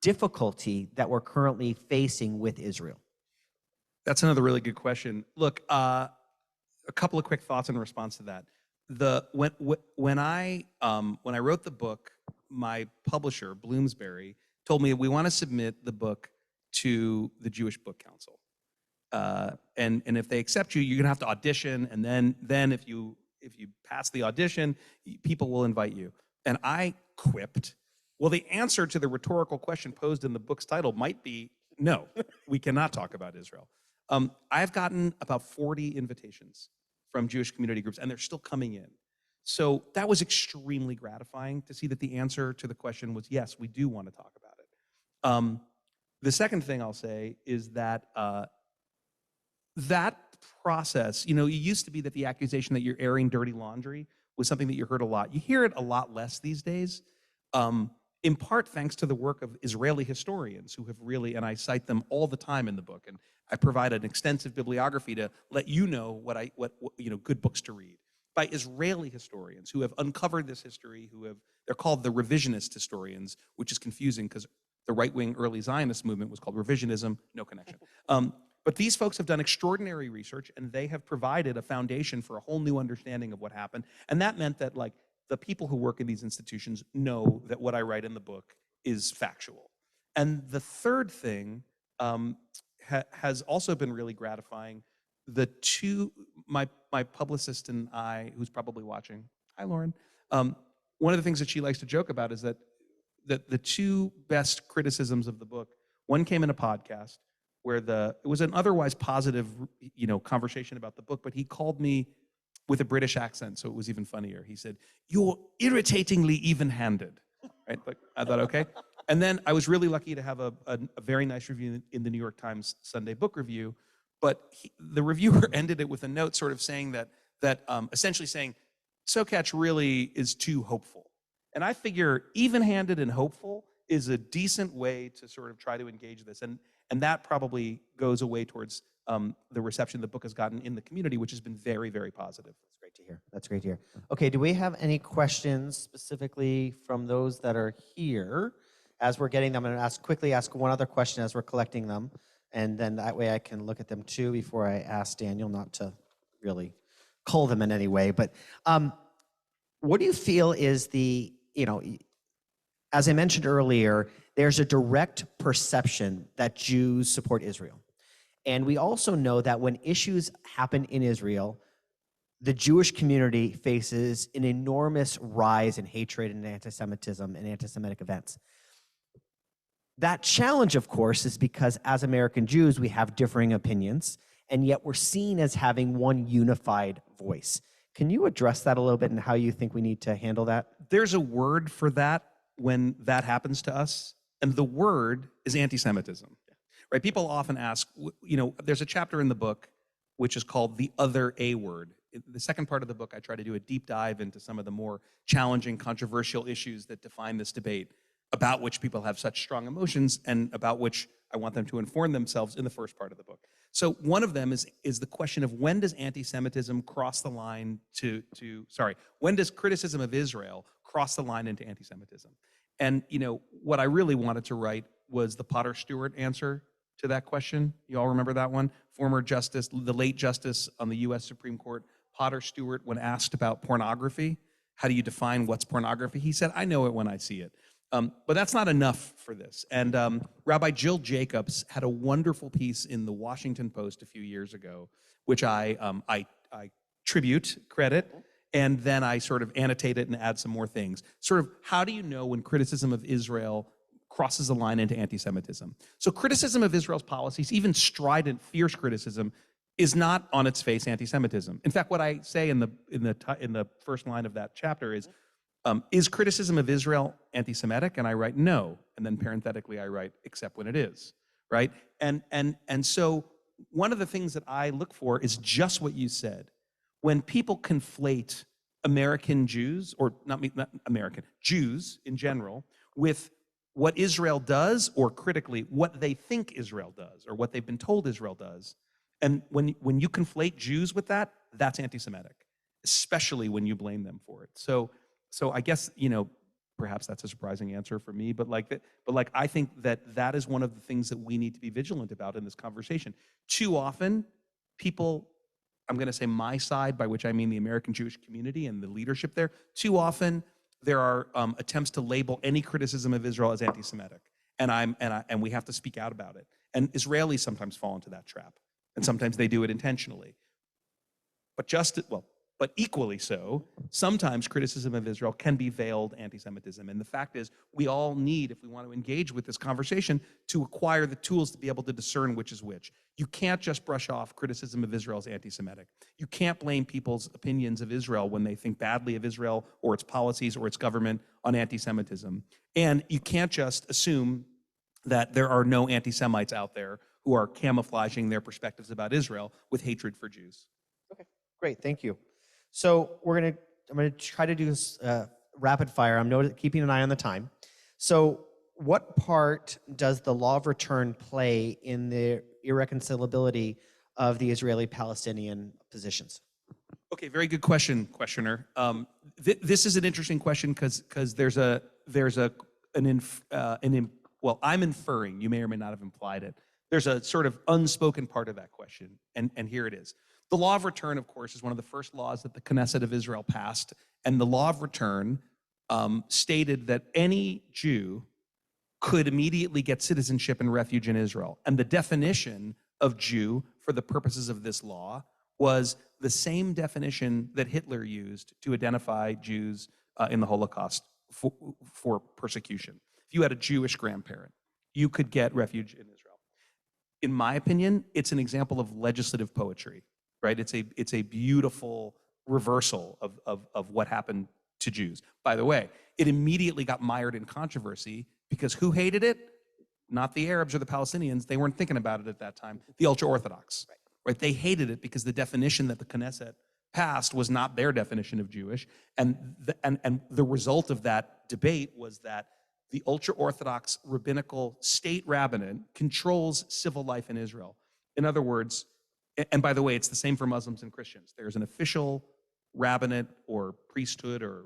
difficulty that we're currently facing with Israel? That's another really good question. Look, a couple of quick thoughts in response to that. When I wrote the book, my publisher, Bloomsbury, told me we want to submit the book to the Jewish Book Council, and if they accept you, you're gonna have to audition, and then if you pass the audition, people will invite you. And I quipped, well, the answer to the rhetorical question posed in the book's title might be no. We cannot talk about Israel. I've gotten about 40 invitations from Jewish community groups, and they're still coming in. So that was extremely gratifying to see that the answer to the question was yes, we do want to talk about it. The second thing I'll say is that that process, it used to be that the accusation that you're airing dirty laundry was something that you heard a lot. You hear it a lot less these days, in part thanks to the work of Israeli historians who have really, and I cite them all the time in the book, and I provide an extensive bibliography to let you know what good books to read, by Israeli historians who have uncovered this history, they're called the Revisionist Historians, which is confusing because the right-wing early Zionist movement was called revisionism, no connection. But these folks have done extraordinary research, and they have provided a foundation for a whole new understanding of what happened. And that meant that, the people who work in these institutions know that what I write in the book is factual. And the third thing has also been really gratifying. My publicist and I, who's probably watching, hi, Lauren. One of the things that she likes to joke about is that the two best criticisms of the book, one came in a podcast where it was an otherwise positive, conversation about the book, but he called me with a British accent, so it was even funnier. He said, "You're irritatingly even-handed," right? But I thought, okay. And then I was really lucky to have a very nice review in the New York Times Sunday Book Review, but the reviewer ended it with a note sort of saying essentially saying, Sokatch really is too hopeful. And I figure even-handed and hopeful is a decent way to sort of try to engage this. And that probably goes away towards the reception the book has gotten in the community, which has been very, very positive. That's great to hear. That's great to hear. Okay, do we have any questions specifically from those that are here? As we're getting them, I'm going to quickly ask one other question as we're collecting them, and then that way I can look at them too before I ask Daniel, not to really cull them in any way. But what do you feel is as I mentioned earlier, there's a direct perception that Jews support Israel. And we also know that when issues happen in Israel, the Jewish community faces an enormous rise in hatred and anti-Semitism and anti-Semitic events. That challenge, of course, is because as American Jews, we have differing opinions, and yet we're seen as having one unified voice. Can you address that a little bit and how you think we need to handle that? There's a word for that when that happens to us, and the word is anti-Semitism. Right? People often ask, there's a chapter in the book which is called The Other A Word. The second part of the book, I try to do a deep dive into some of the more challenging, controversial issues that define this debate, about which people have such strong emotions and about which I want them to inform themselves in the first part of the book. So one of them is the question of when does anti-Semitism cross the line when does criticism of Israel cross the line into anti-Semitism? And what I really wanted to write was the Potter Stewart answer to that question. You all remember that one? Former justice, the late justice on the US Supreme Court, Potter Stewart, when asked about pornography, how do you define what's pornography? He said, I know it when I see it. But that's not enough for this. And Rabbi Jill Jacobs had a wonderful piece in the Washington Post a few years ago, which I credit, and then I sort of annotate it and add some more things. Sort of, how do you know when criticism of Israel crosses the line into anti-Semitism? So criticism of Israel's policies, even strident, fierce criticism, is not on its face anti-Semitism. In fact, what I say in the first line of that chapter is criticism of Israel anti-Semitic? And I write no, and then parenthetically I write except when it is, right? And so one of the things that I look for is just what you said. When people conflate American Jews, or not American, Jews in general, with what Israel does, or critically, what they think Israel does, or what they've been told Israel does, and when you conflate Jews with that, that's anti-Semitic, especially when you blame them for it. So I guess, perhaps that's a surprising answer for me, but I think that is one of the things that we need to be vigilant about in this conversation. Too often, people, I'm going to say my side, by which I mean the American Jewish community and the leadership there, too often there are attempts to label any criticism of Israel as anti-Semitic, and we have to speak out about it. And Israelis sometimes fall into that trap, and sometimes they do it intentionally. But equally so, sometimes criticism of Israel can be veiled anti-Semitism. And the fact is, we all need, if we want to engage with this conversation, to acquire the tools to be able to discern which is which. You can't just brush off criticism of Israel as anti-Semitic. You can't blame people's opinions of Israel when they think badly of Israel or its policies or its government on anti-Semitism. And you can't just assume that there are no anti-Semites out there who are camouflaging their perspectives about Israel with hatred for Jews. Okay, great, thank you. So I'm gonna try to do this rapid fire. I'm keeping an eye on the time. So what part does the law of return play in the irreconcilability of the Israeli-Palestinian positions? Okay, very good question, questioner. This is an interesting question because I'm inferring, you may or may not have implied it. There's a sort of unspoken part of that question, and here it is. The law of return, of course, is one of the first laws that the Knesset of Israel passed, and the law of return stated that any Jew could immediately get citizenship and refuge in Israel. And the definition of Jew for the purposes of this law was the same definition that Hitler used to identify Jews in the Holocaust for persecution. If you had a Jewish grandparent, you could get refuge in Israel. In my opinion, it's an example of legislative poetry. Right? It's a beautiful reversal of what happened to Jews. By the way, it immediately got mired in controversy because who hated it? Not the Arabs or the Palestinians. They weren't thinking about it at that time. The ultra-Orthodox. Right? They hated it because the definition that the Knesset passed was not their definition of Jewish. And the result of that debate was that the ultra-Orthodox rabbinical state rabbinate controls civil life in Israel. In other words, and by the way, it's the same for Muslims and Christians. There's an official rabbinate or priesthood or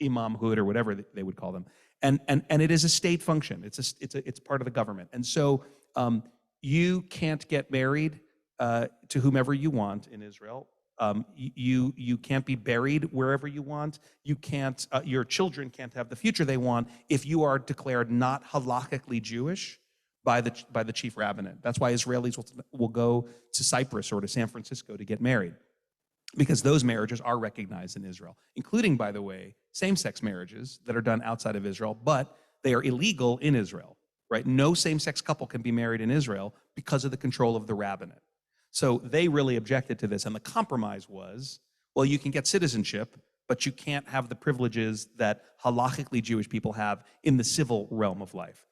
imamhood or whatever they would call them, and it is a state function. It's part of the government, and so you can't get married to whomever you want in Israel. You can't be buried wherever you want. You can't. Your children can't have the future they want if you are declared not halakhically Jewish by the chief rabbinate. That's why Israelis will go to Cyprus or to San Francisco to get married, because those marriages are recognized in Israel, including, by the way, same-sex marriages that are done outside of Israel, but they are illegal in Israel, right? No same-sex couple can be married in Israel because of the control of the rabbinate. So they really objected to this, and the compromise was, well, you can get citizenship, but you can't have the privileges that halakhically Jewish people have in the civil realm of life.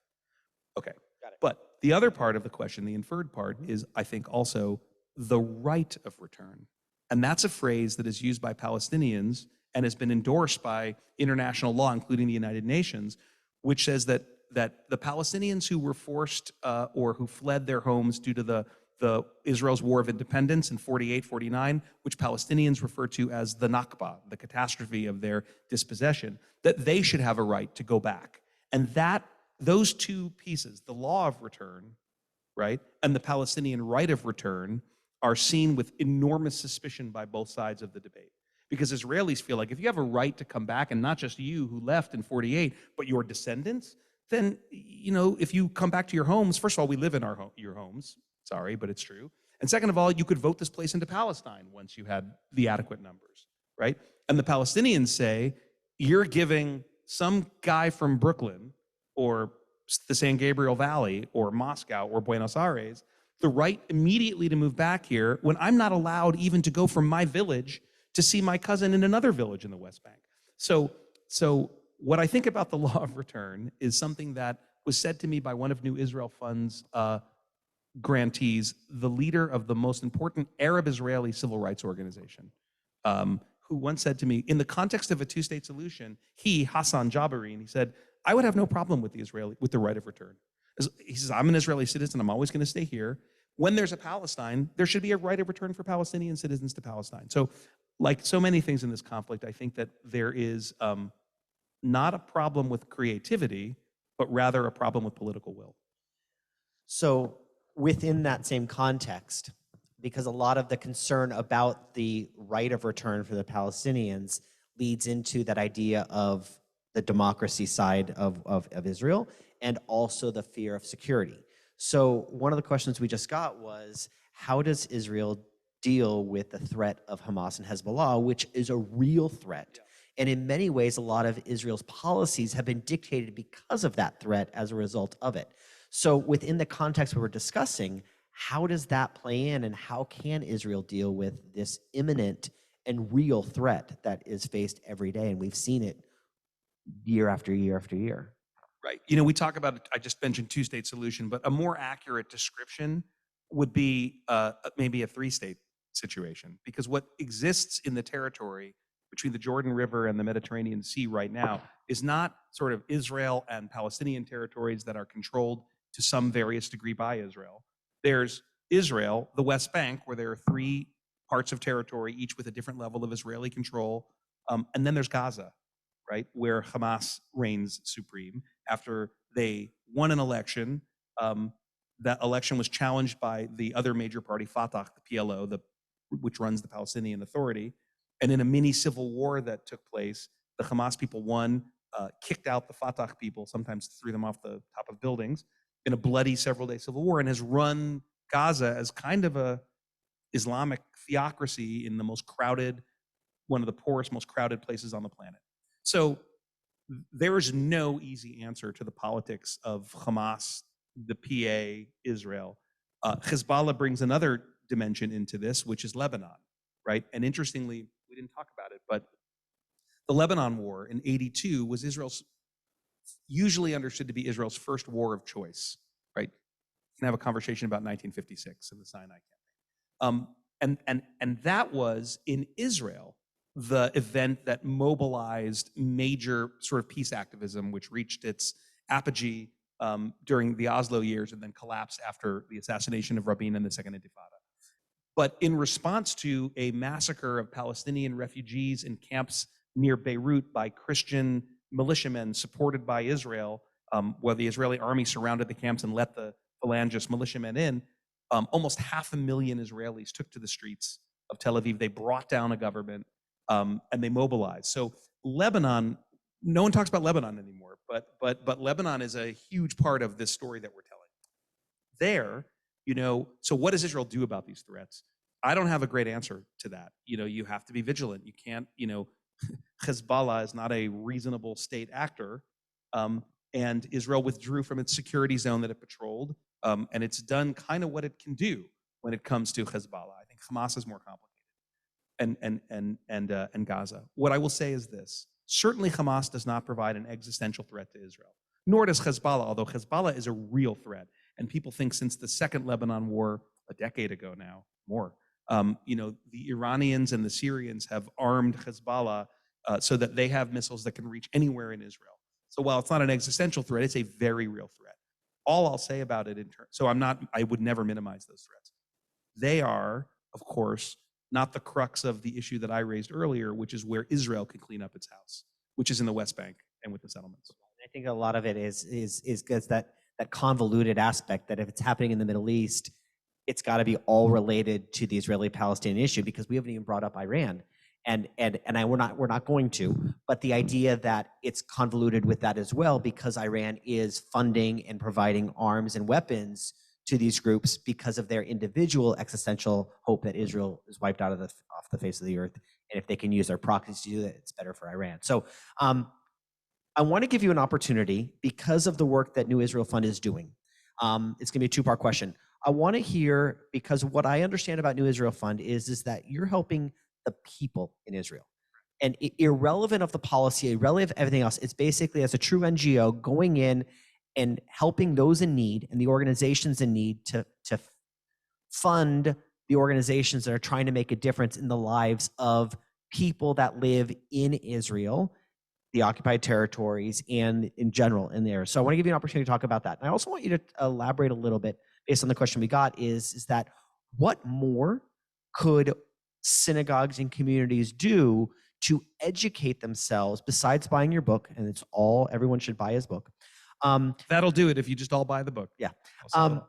Okay. But the other part of the question, the inferred part, is, I think, also the right of return. And that's a phrase that is used by Palestinians and has been endorsed by international law, including the United Nations, which says that the Palestinians who were forced or who fled their homes due to the Israel's War of Independence in 48, 49, which Palestinians refer to as the Nakba, the catastrophe of their dispossession, that they should have a right to go back. And those two pieces, the law of return, right, and the Palestinian right of return, are seen with enormous suspicion by both sides of the debate. Because Israelis feel like if you have a right to come back, and not just you who left in 48, but your descendants, then, if you come back to your homes, first of all, we live in your homes. Sorry, but it's true. And second of all, you could vote this place into Palestine once you had the adequate numbers, right? And the Palestinians say, you're giving some guy from Brooklyn or the San Gabriel Valley or Moscow or Buenos Aires the right immediately to move back here when I'm not allowed even to go from my village to see my cousin in another village in the West Bank. So what I think about the law of return is something that was said to me by one of New Israel Fund's grantees the leader of the most important Arab-Israeli civil rights organization, who once said to me, in the context of a two-state solution, Hassan Jabarin, he said, I would have no problem with the right of return. He says, I'm an Israeli citizen, I'm always going to stay here. When there's a Palestine, there should be a right of return for Palestinian citizens to Palestine. So, like so many things in this conflict, I think that there is not a problem with creativity, but rather a problem with political will. So within that same context, because a lot of the concern about the right of return for the Palestinians leads into that idea of the democracy side of Israel, and also the fear of security. So one of the questions we just got was, how does Israel deal with the threat of Hamas and Hezbollah, which is a real threat? Yeah. And in many ways, a lot of Israel's policies have been dictated because of that threat as a result of it. So within the context we were discussing, how does that play in, and how can Israel deal with this imminent and real threat that is faced every day? And we've seen it year after year after year. Right. You know, we talk about, I just mentioned two-state solution, but a more accurate description would be maybe a three-state situation, because what exists in the territory between the Jordan River and the Mediterranean Sea right now is not sort of Israel and Palestinian territories that are controlled to some various degree by Israel. There's Israel, the West Bank, where there are three parts of territory, each with a different level of Israeli control. And then there's Gaza, right, where Hamas reigns supreme after they won an election. That election was challenged by the other major party, Fatah, the PLO, which runs the Palestinian Authority. And in a mini civil war that took place, the Hamas people won, kicked out the Fatah people, sometimes threw them off the top of buildings, in a bloody several-day civil war, and has run Gaza as kind of a Islamic theocracy in the most crowded, one of the poorest, most crowded places on the planet. So there is no easy answer to the politics of Hamas, the PA, Israel. Hezbollah brings another dimension into this, which is Lebanon, right? And interestingly, we didn't talk about it, but the Lebanon War in '82 was usually understood to be Israel's first war of choice, right? You can have a conversation about 1956 and the Sinai Campaign. And that was, in Israel, the event that mobilized major sort of peace activism, which reached its apogee during the Oslo years and then collapsed after the assassination of Rabin and the Second Intifada. But in response to a massacre of Palestinian refugees in camps near Beirut by Christian militiamen supported by Israel, where the Israeli army surrounded the camps and let the Phalangist militiamen in, almost 500,000 Israelis took to the streets of Tel Aviv. They brought down a government, and they mobilized. So Lebanon, no one talks about Lebanon anymore, but Lebanon is a huge part of this story that we're telling. There, you know, so what does Israel do about these threats? I don't have a great answer to that. You know, you have to be vigilant. You can't, you know, Hezbollah is not a reasonable state actor, and Israel withdrew from its security zone that it patrolled, and it's done kind of what it can do when it comes to Hezbollah. I think Hamas is more complicated, and Gaza. What I will say is this: certainly Hamas does not provide an existential threat to Israel, nor does Hezbollah, although Hezbollah is a real threat. And people think since the second Lebanon war, a decade ago now, more, you know, the Iranians and the Syrians have armed Hezbollah so that they have missiles that can reach anywhere in Israel. So while it's not an existential threat, it's a very real threat. All I'll say about it I would never minimize those threats. They are, of course, not the crux of the issue that I raised earlier, which is where Israel can clean up its house, which is in the West Bank and with the settlements. I think a lot of it is that convoluted aspect that if it's happening in the Middle East, it's got to be all related to the Israeli-Palestinian issue, because we haven't even brought up Iran, and we're not going to. But the idea that it's convoluted with that as well, because Iran is funding and providing arms and weapons to these groups because of their individual existential hope that Israel is wiped out off the face of the earth, and if they can use their proxies to do that, it's better for Iran. So I want to give you an opportunity, because of the work that New Israel Fund is doing. It's going to be a two-part question. I want to hear, because what I understand about New Israel Fund is that you're helping the people in Israel. And irrelevant of the policy, irrelevant of everything else, it's basically, as a true NGO, going in and helping those in need and the organizations in need to fund the organizations that are trying to make a difference in the lives of people that live in Israel, the occupied territories, and in general in there. So I want to give you an opportunity to talk about that. And I also want you to elaborate a little bit based on the question we got is that what more could synagogues and communities do to educate themselves besides buying your book? And it's all, everyone should buy his book. That'll do it if you just all buy the book. Yeah. I'll settle.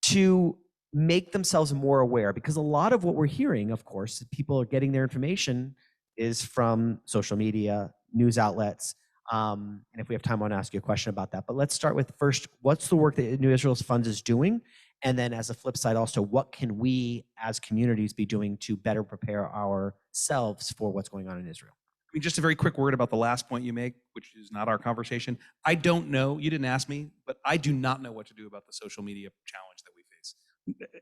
To make themselves more aware, because a lot of what we're hearing, of course, people are getting their information is from social media, news outlets. And if we have time, I want to ask you a question about that. But let's start with first, what's the work that New Israel's Fund is doing? And then as a flip side also, what can we as communities be doing to better prepare ourselves for what's going on in Israel? I mean, just a very quick word about the last point you make, which is not our conversation. I don't know, you didn't ask me, but I do not know what to do about the social media challenge that we face.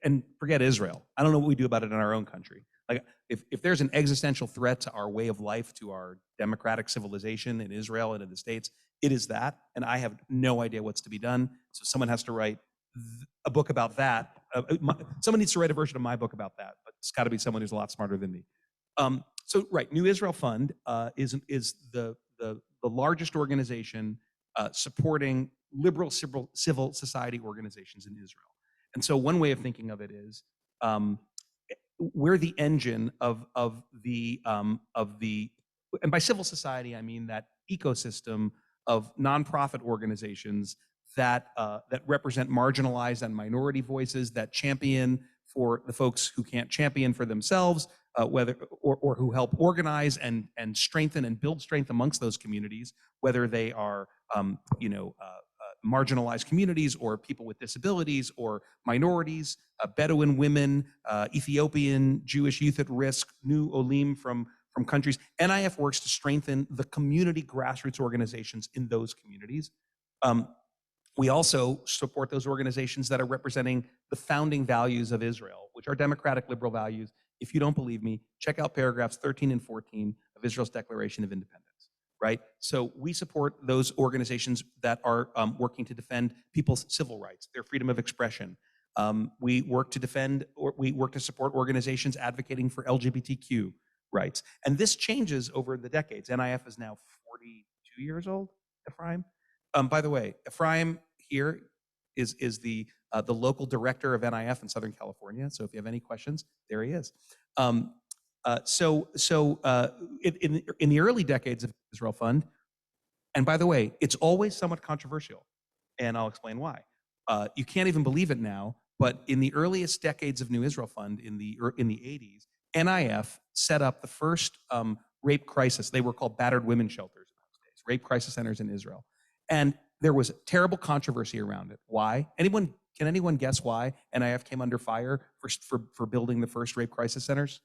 And forget Israel. I don't know what we do about it in our own country. Like, if there's an existential threat to our way of life, to our democratic civilization in Israel and in the States, it is that. And I have no idea what's to be done. So someone has to write a book about that. Someone needs to write a version of my book about that, but it's got to be someone who's a lot smarter than me. So right, New Israel Fund is the largest organization supporting liberal civil society organizations in Israel. And so one way of thinking of it is we're the engine of the and by civil society I mean that ecosystem of nonprofit organizations that represent marginalized and minority voices, that champion for the folks who can't champion for themselves, whether or who help organize and strengthen and build strength amongst those communities, whether they are marginalized communities or people with disabilities or minorities, Bedouin women, Ethiopian Jewish youth at risk, new Olim from countries. NIF works to strengthen the community grassroots organizations in those communities. We also support those organizations that are representing the founding values of Israel, which are democratic liberal values. If you don't believe me, check out paragraphs 13 and 14 of Israel's Declaration of Independence, right? So we support those organizations that are working to defend people's civil rights, their freedom of expression. We work to support organizations advocating for LGBTQ rights. And this changes over the decades. NIF is now 42 years old, Ephraim. By the way, Ephraim here is the local director of NIF in Southern California. So if you have any questions, there he is. In the early decades of Israel Fund, and by the way, it's always somewhat controversial, and I'll explain why. You can't even believe it now, but in the earliest decades of New Israel Fund in the 80s, NIF set up the first rape crisis. They were called battered women shelters in those days, rape crisis centers in Israel. And there was terrible controversy around it. Why? Can anyone guess why NIF came under fire for building the first rape crisis centers?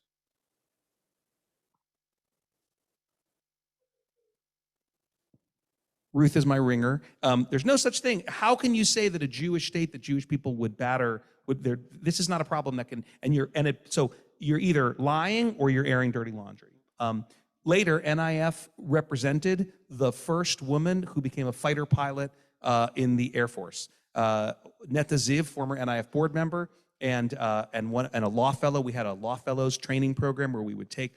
Ruth is my ringer. There's no such thing. How can you say that a Jewish state that Jewish people would batter? This is not a problem that can. So you're either lying or you're airing dirty laundry. Later, NIF represented the first woman who became a fighter pilot in the Air Force. Netta Ziv, former NIF board member, and a law fellow. We had a law fellows training program where we would take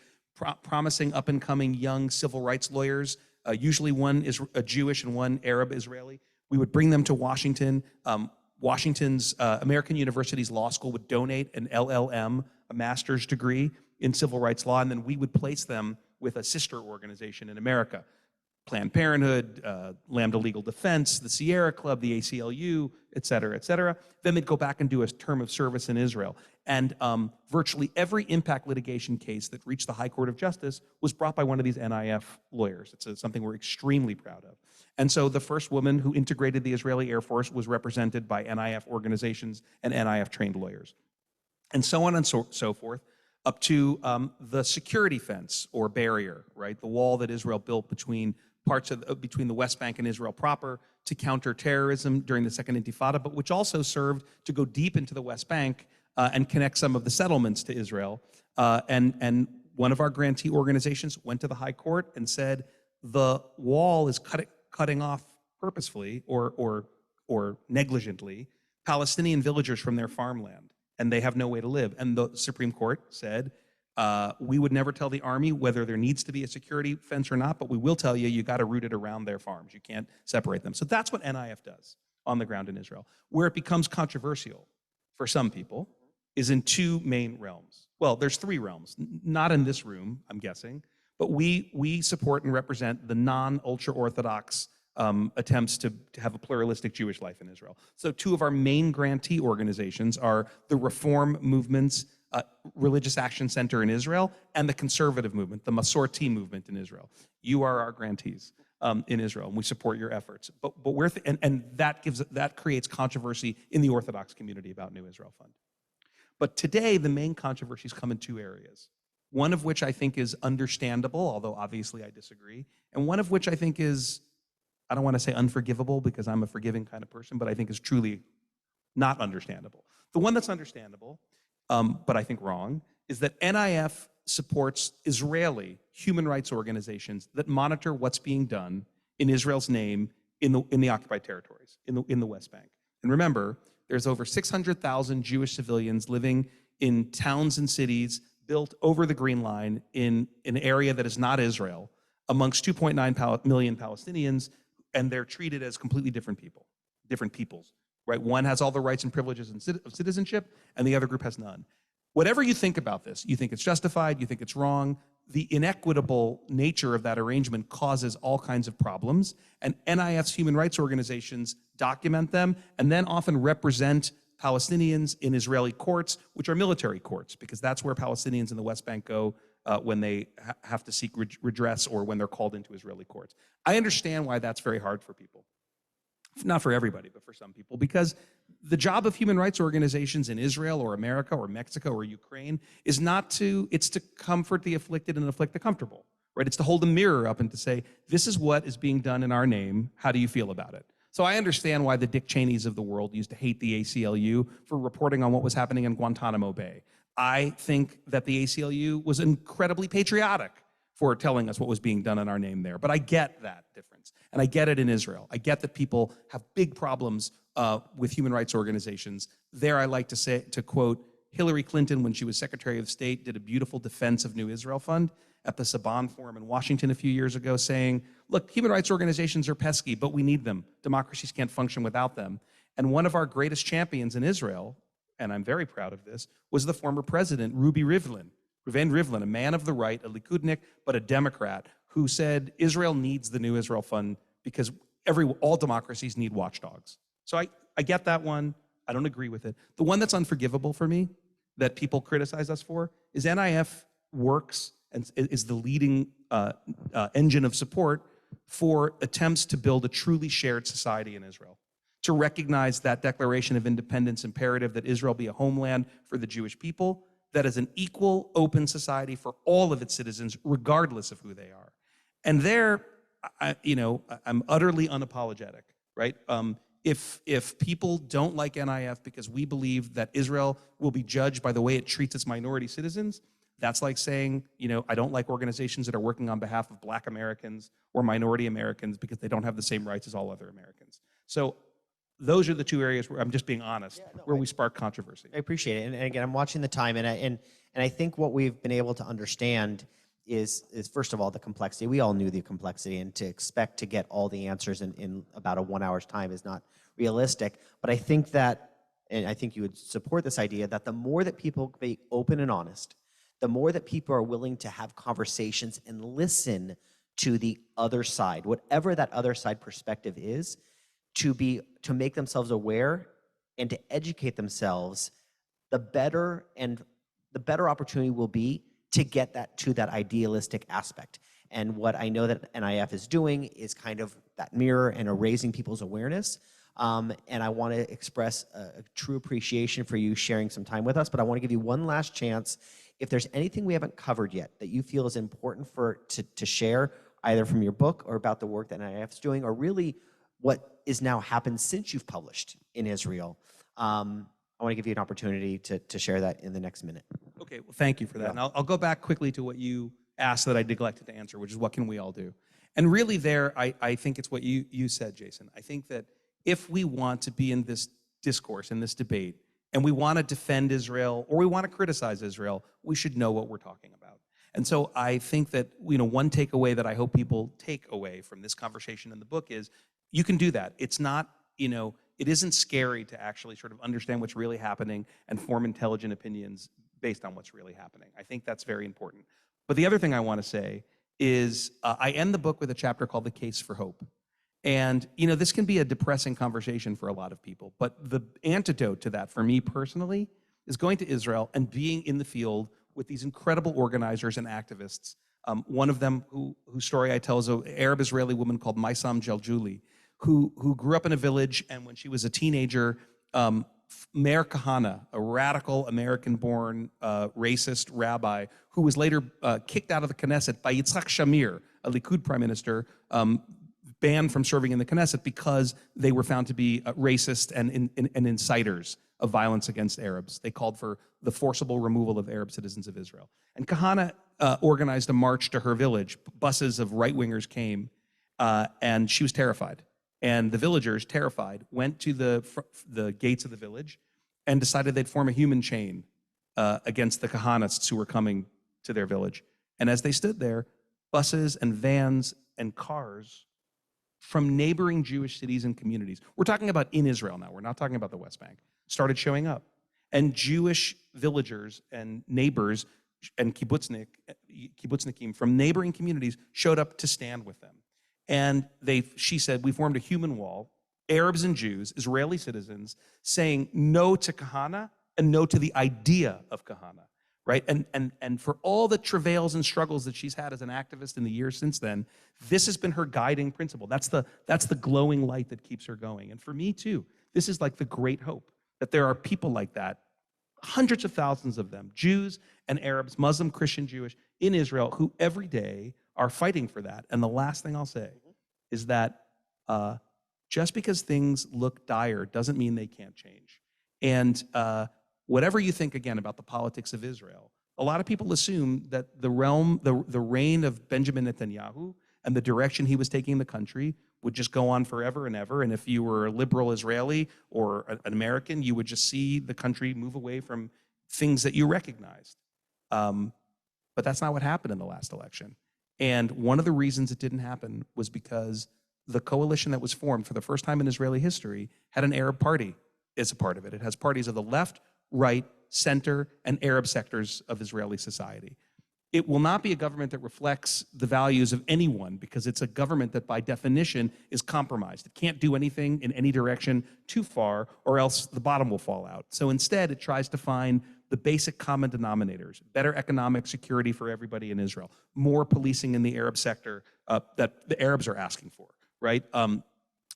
promising up-and-coming young civil rights lawyers, usually one is a Jewish and one Arab Israeli. We would bring them to Washington. Washington's American University's law school would donate an LLM, a master's degree in civil rights law, and then we would place them with a sister organization in America. Planned Parenthood, Lambda Legal Defense, the Sierra Club, the ACLU, et cetera, et cetera. Then they'd go back and do a term of service in Israel. And virtually every impact litigation case that reached the High Court of Justice was brought by one of these NIF lawyers. It's something we're extremely proud of. And so the first woman who integrated the Israeli Air Force was represented by NIF organizations and NIF-trained lawyers. And so on and so forth, up to the security fence or barrier, right? The wall that Israel built between between the West Bank and Israel proper to counter terrorism during the Second Intifada, but which also served to go deep into the West Bank and connect some of the settlements to Israel. And one of our grantee organizations went to the High Court and said the wall is cutting off purposefully or or negligently Palestinian villagers from their farmland, and they have no way to live. And the Supreme Court said, we would never tell the army whether there needs to be a security fence or not, but we will tell you, you got to root it around their farms. You can't separate them. So that's what NIF does on the ground in Israel. Where it becomes controversial for some people is in two main realms. Well, there's three realms, not in this room, I'm guessing, but we support and represent the non-ultra-Orthodox attempts to have a pluralistic Jewish life in Israel. So two of our main grantee organizations are the Reform Movement's Religious Action Center in Israel and the conservative movement, the Masorti movement in Israel. You are our grantees in Israel, and we support your efforts. But we're and that creates controversy in the Orthodox community about New Israel Fund. But today, the main controversies come in two areas. One of which I think is understandable, although obviously I disagree, and one of which I think is, I don't want to say unforgivable because I'm a forgiving kind of person, but I think is truly not understandable. The one that's understandable, but I think wrong, is that NIF supports Israeli human rights organizations that monitor what's being done in Israel's name in the occupied territories, in the West Bank. And remember, there's over 600,000 Jewish civilians living in towns and cities built over the Green Line in an area that is not Israel, amongst 2.9 million Palestinians, and they're treated as completely different people, different peoples, right? One has all the rights and privileges of citizenship, and the other group has none. Whatever you think about this, you think it's justified, you think it's wrong, the inequitable nature of that arrangement causes all kinds of problems, and NIF's human rights organizations document them and then often represent Palestinians in Israeli courts, which are military courts, because that's where Palestinians in the West Bank go when they have to seek redress or when they're called into Israeli courts. I understand why that's very hard for people. Not for everybody, but for some people, because the job of human rights organizations in Israel or America or Mexico or Ukraine is it's to comfort the afflicted and afflict the comfortable, right? It's to hold a mirror up and to say, this is what is being done in our name. How do you feel about it? So I understand why the Dick Cheneys of the world used to hate the ACLU for reporting on what was happening in Guantanamo Bay. I think that the ACLU was incredibly patriotic for telling us what was being done in our name there. But I get that difference, and I get it in Israel. I get that people have big problems with human rights organizations. There I like to quote, Hillary Clinton, when she was Secretary of State, did a beautiful defense of New Israel Fund at the Saban Forum in Washington a few years ago, saying, look, human rights organizations are pesky, but we need them. Democracies can't function without them. And one of our greatest champions in Israel, and I'm very proud of this, was the former president, Reuven Rivlin, a man of the right, a Likudnik, but a Democrat, who said Israel needs the New Israel Fund because all democracies need watchdogs. So I get that one. I don't agree with it. The one that's unforgivable for me, that people criticize us for, is NIF works and is the leading engine of support for attempts to build a truly shared society in Israel, to recognize that Declaration of Independence imperative that Israel be a homeland for the Jewish people, that is an equal, open society for all of its citizens, regardless of who they are. And there, I'm utterly unapologetic, right? If people don't like NIF because we believe that Israel will be judged by the way it treats its minority citizens, that's like saying, I don't like organizations that are working on behalf of Black Americans or minority Americans because they don't have the same rights as all other Americans. So those are the two areas where I'm just being honest, where we spark controversy. I appreciate it. And again, I'm watching the time, and I think what we've been able to understand is first of all, the complexity. We all knew the complexity, and to expect to get all the answers in about a 1 hour's time is not realistic. But I think that, and I think you would support this idea, that the more that people be open and honest, the more that people are willing to have conversations and listen to the other side, whatever that other side perspective is, to make themselves aware and to educate themselves, the better opportunity will be to get that idealistic aspect. And what I know that NIF is doing is kind of that mirror and raising people's awareness. And I want to express a true appreciation for you sharing some time with us, but I want to give you one last chance. If there's anything we haven't covered yet that you feel is important to share, either from your book or about the work that NIF is doing, or really what is now happened since you've published in Israel, I want to give you an opportunity to share that in the next minute. Okay, well, thank you for that. And I'll go back quickly to what you asked that I neglected to answer, which is what can we all do? And really there, I think it's what you said, Jason. I think that if we want to be in this discourse, in this debate, and we want to defend Israel or we want to criticize Israel, we should know what we're talking about. And so I think that, one takeaway that I hope people take away from this conversation in the book is you can do that. It's not, it isn't scary to actually sort of understand what's really happening and form intelligent opinions based on what's really happening. I think that's very important. But the other thing I want to say is I end the book with a chapter called The Case for Hope. And, this can be a depressing conversation for a lot of people, but the antidote to that for me personally is going to Israel and being in the field with these incredible organizers and activists. One of them, whose story I tell, is an Arab-Israeli woman called Maysam Jaljuli, who grew up in a village, and when she was a teenager, Meir Kahane, a radical American-born racist rabbi who was later kicked out of the Knesset by Yitzhak Shamir, a Likud prime minister, banned from serving in the Knesset because they were found to be racist and inciters of violence against Arabs. They called for the forcible removal of Arab citizens of Israel. And Kahane organized a march to her village. Buses of right-wingers came, and she was terrified. And the villagers, terrified, went to the gates of the village and decided they'd form a human chain against the Kahanists who were coming to their village. And as they stood there, buses and vans and cars from neighboring Jewish cities and communities, we're talking about in Israel now, we're not talking about the West Bank, started showing up. And Jewish villagers and neighbors and kibbutznikim from neighboring communities showed up to stand with them. And she said, we formed a human wall, Arabs and Jews, Israeli citizens, saying no to Kahane and no to the idea of Kahane, right? And for all the travails and struggles that she's had as an activist in the years since then, this has been her guiding principle. That's the glowing light that keeps her going. And for me too, this is like the great hope that there are people like that, hundreds of thousands of them, Jews and Arabs, Muslim, Christian, Jewish, in Israel, who every day are fighting for that. And the last thing I'll say is that just because things look dire doesn't mean they can't change. And whatever you think, again, about the politics of Israel, a lot of people assume that the reign of Benjamin Netanyahu and the direction he was taking the country would just go on forever and ever. And if you were a liberal Israeli or an American, you would just see the country move away from things that you recognized. But that's not what happened in the last election. And one of the reasons it didn't happen was because the coalition that was formed for the first time in Israeli history had an Arab party as a part of it. It has parties of the left, right, center, and Arab sectors of Israeli society. It will not be a government that reflects the values of anyone because it's a government that by definition is compromised. It can't do anything in any direction too far or else the bottom will fall out. So instead, it tries to find the basic common denominators, better economic security for everybody in Israel, more policing in the Arab sector that the Arabs are asking for, right?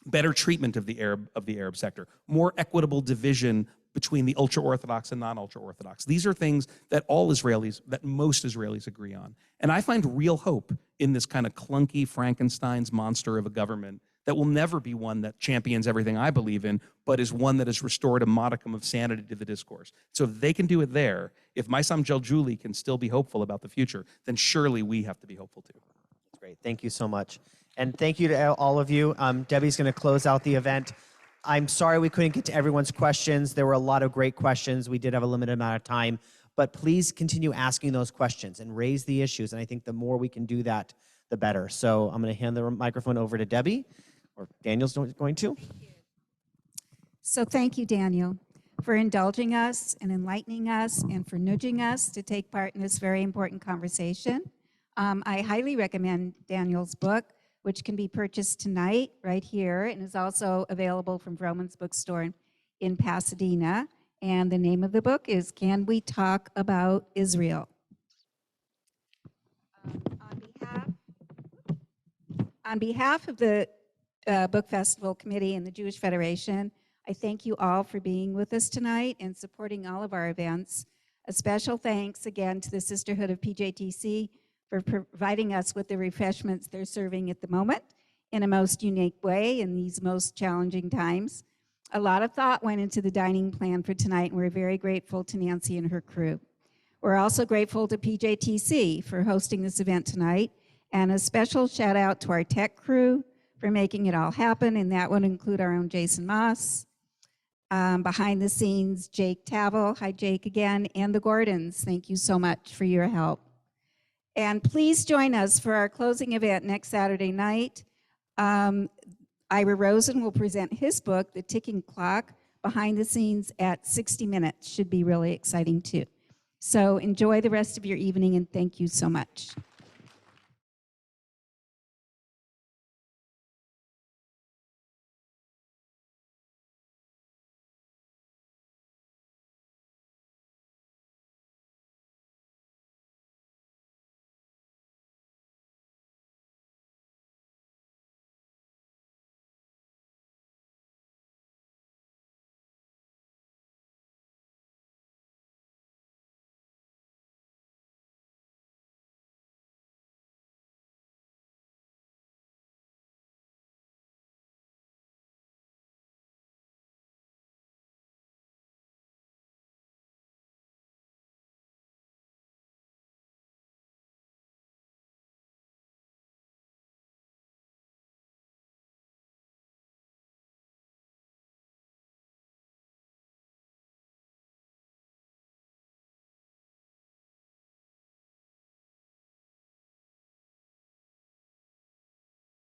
Better treatment of the Arab sector, more equitable division between the ultra-Orthodox and non-ultra-Orthodox. These are things that most Israelis agree on. And I find real hope in this kind of clunky Frankenstein's monster of a government that will never be one that champions everything I believe in, but is one that has restored a modicum of sanity to the discourse. So if they can do it there, if Maysam Jaljuli can still be hopeful about the future, then surely we have to be hopeful too. That's great. Thank you so much. And thank you to all of you. Debbie's going to close out the event. I'm sorry we couldn't get to everyone's questions. There were a lot of great questions. We did have a limited amount of time, but please continue asking those questions and raise the issues. And I think the more we can do that, the better. So I'm going to hand the microphone over to Debbie, or Daniel's going to. So thank you, Daniel, for indulging us and enlightening us and for nudging us to take part in this very important conversation. I highly recommend Daniel's book, which can be purchased tonight right here and is also available from Vroman's Bookstore in Pasadena. And the name of the book is Can We Talk About Israel? On behalf of the Book Festival Committee and the Jewish Federation, I thank you all for being with us tonight and supporting all of our events. A special thanks again to the Sisterhood of PJTC for providing us with the refreshments they're serving at the moment in a most unique way in these most challenging times. A lot of thought went into the dining plan for tonight, and we're very grateful to Nancy and her crew. We're also grateful to PJTC for hosting this event tonight, and a special shout out to our tech crew for for making it all happen, and that would include our own Jason Moss. Behind the scenes, Jake Tavel. Hi, Jake, again. And the Gordons. Thank you so much for your help. And please join us for our closing event next Saturday night. Ira Rosen will present his book, The Ticking Clock, behind the scenes at 60 minutes. Should be really exciting too. So enjoy the rest of your evening, and thank you so much.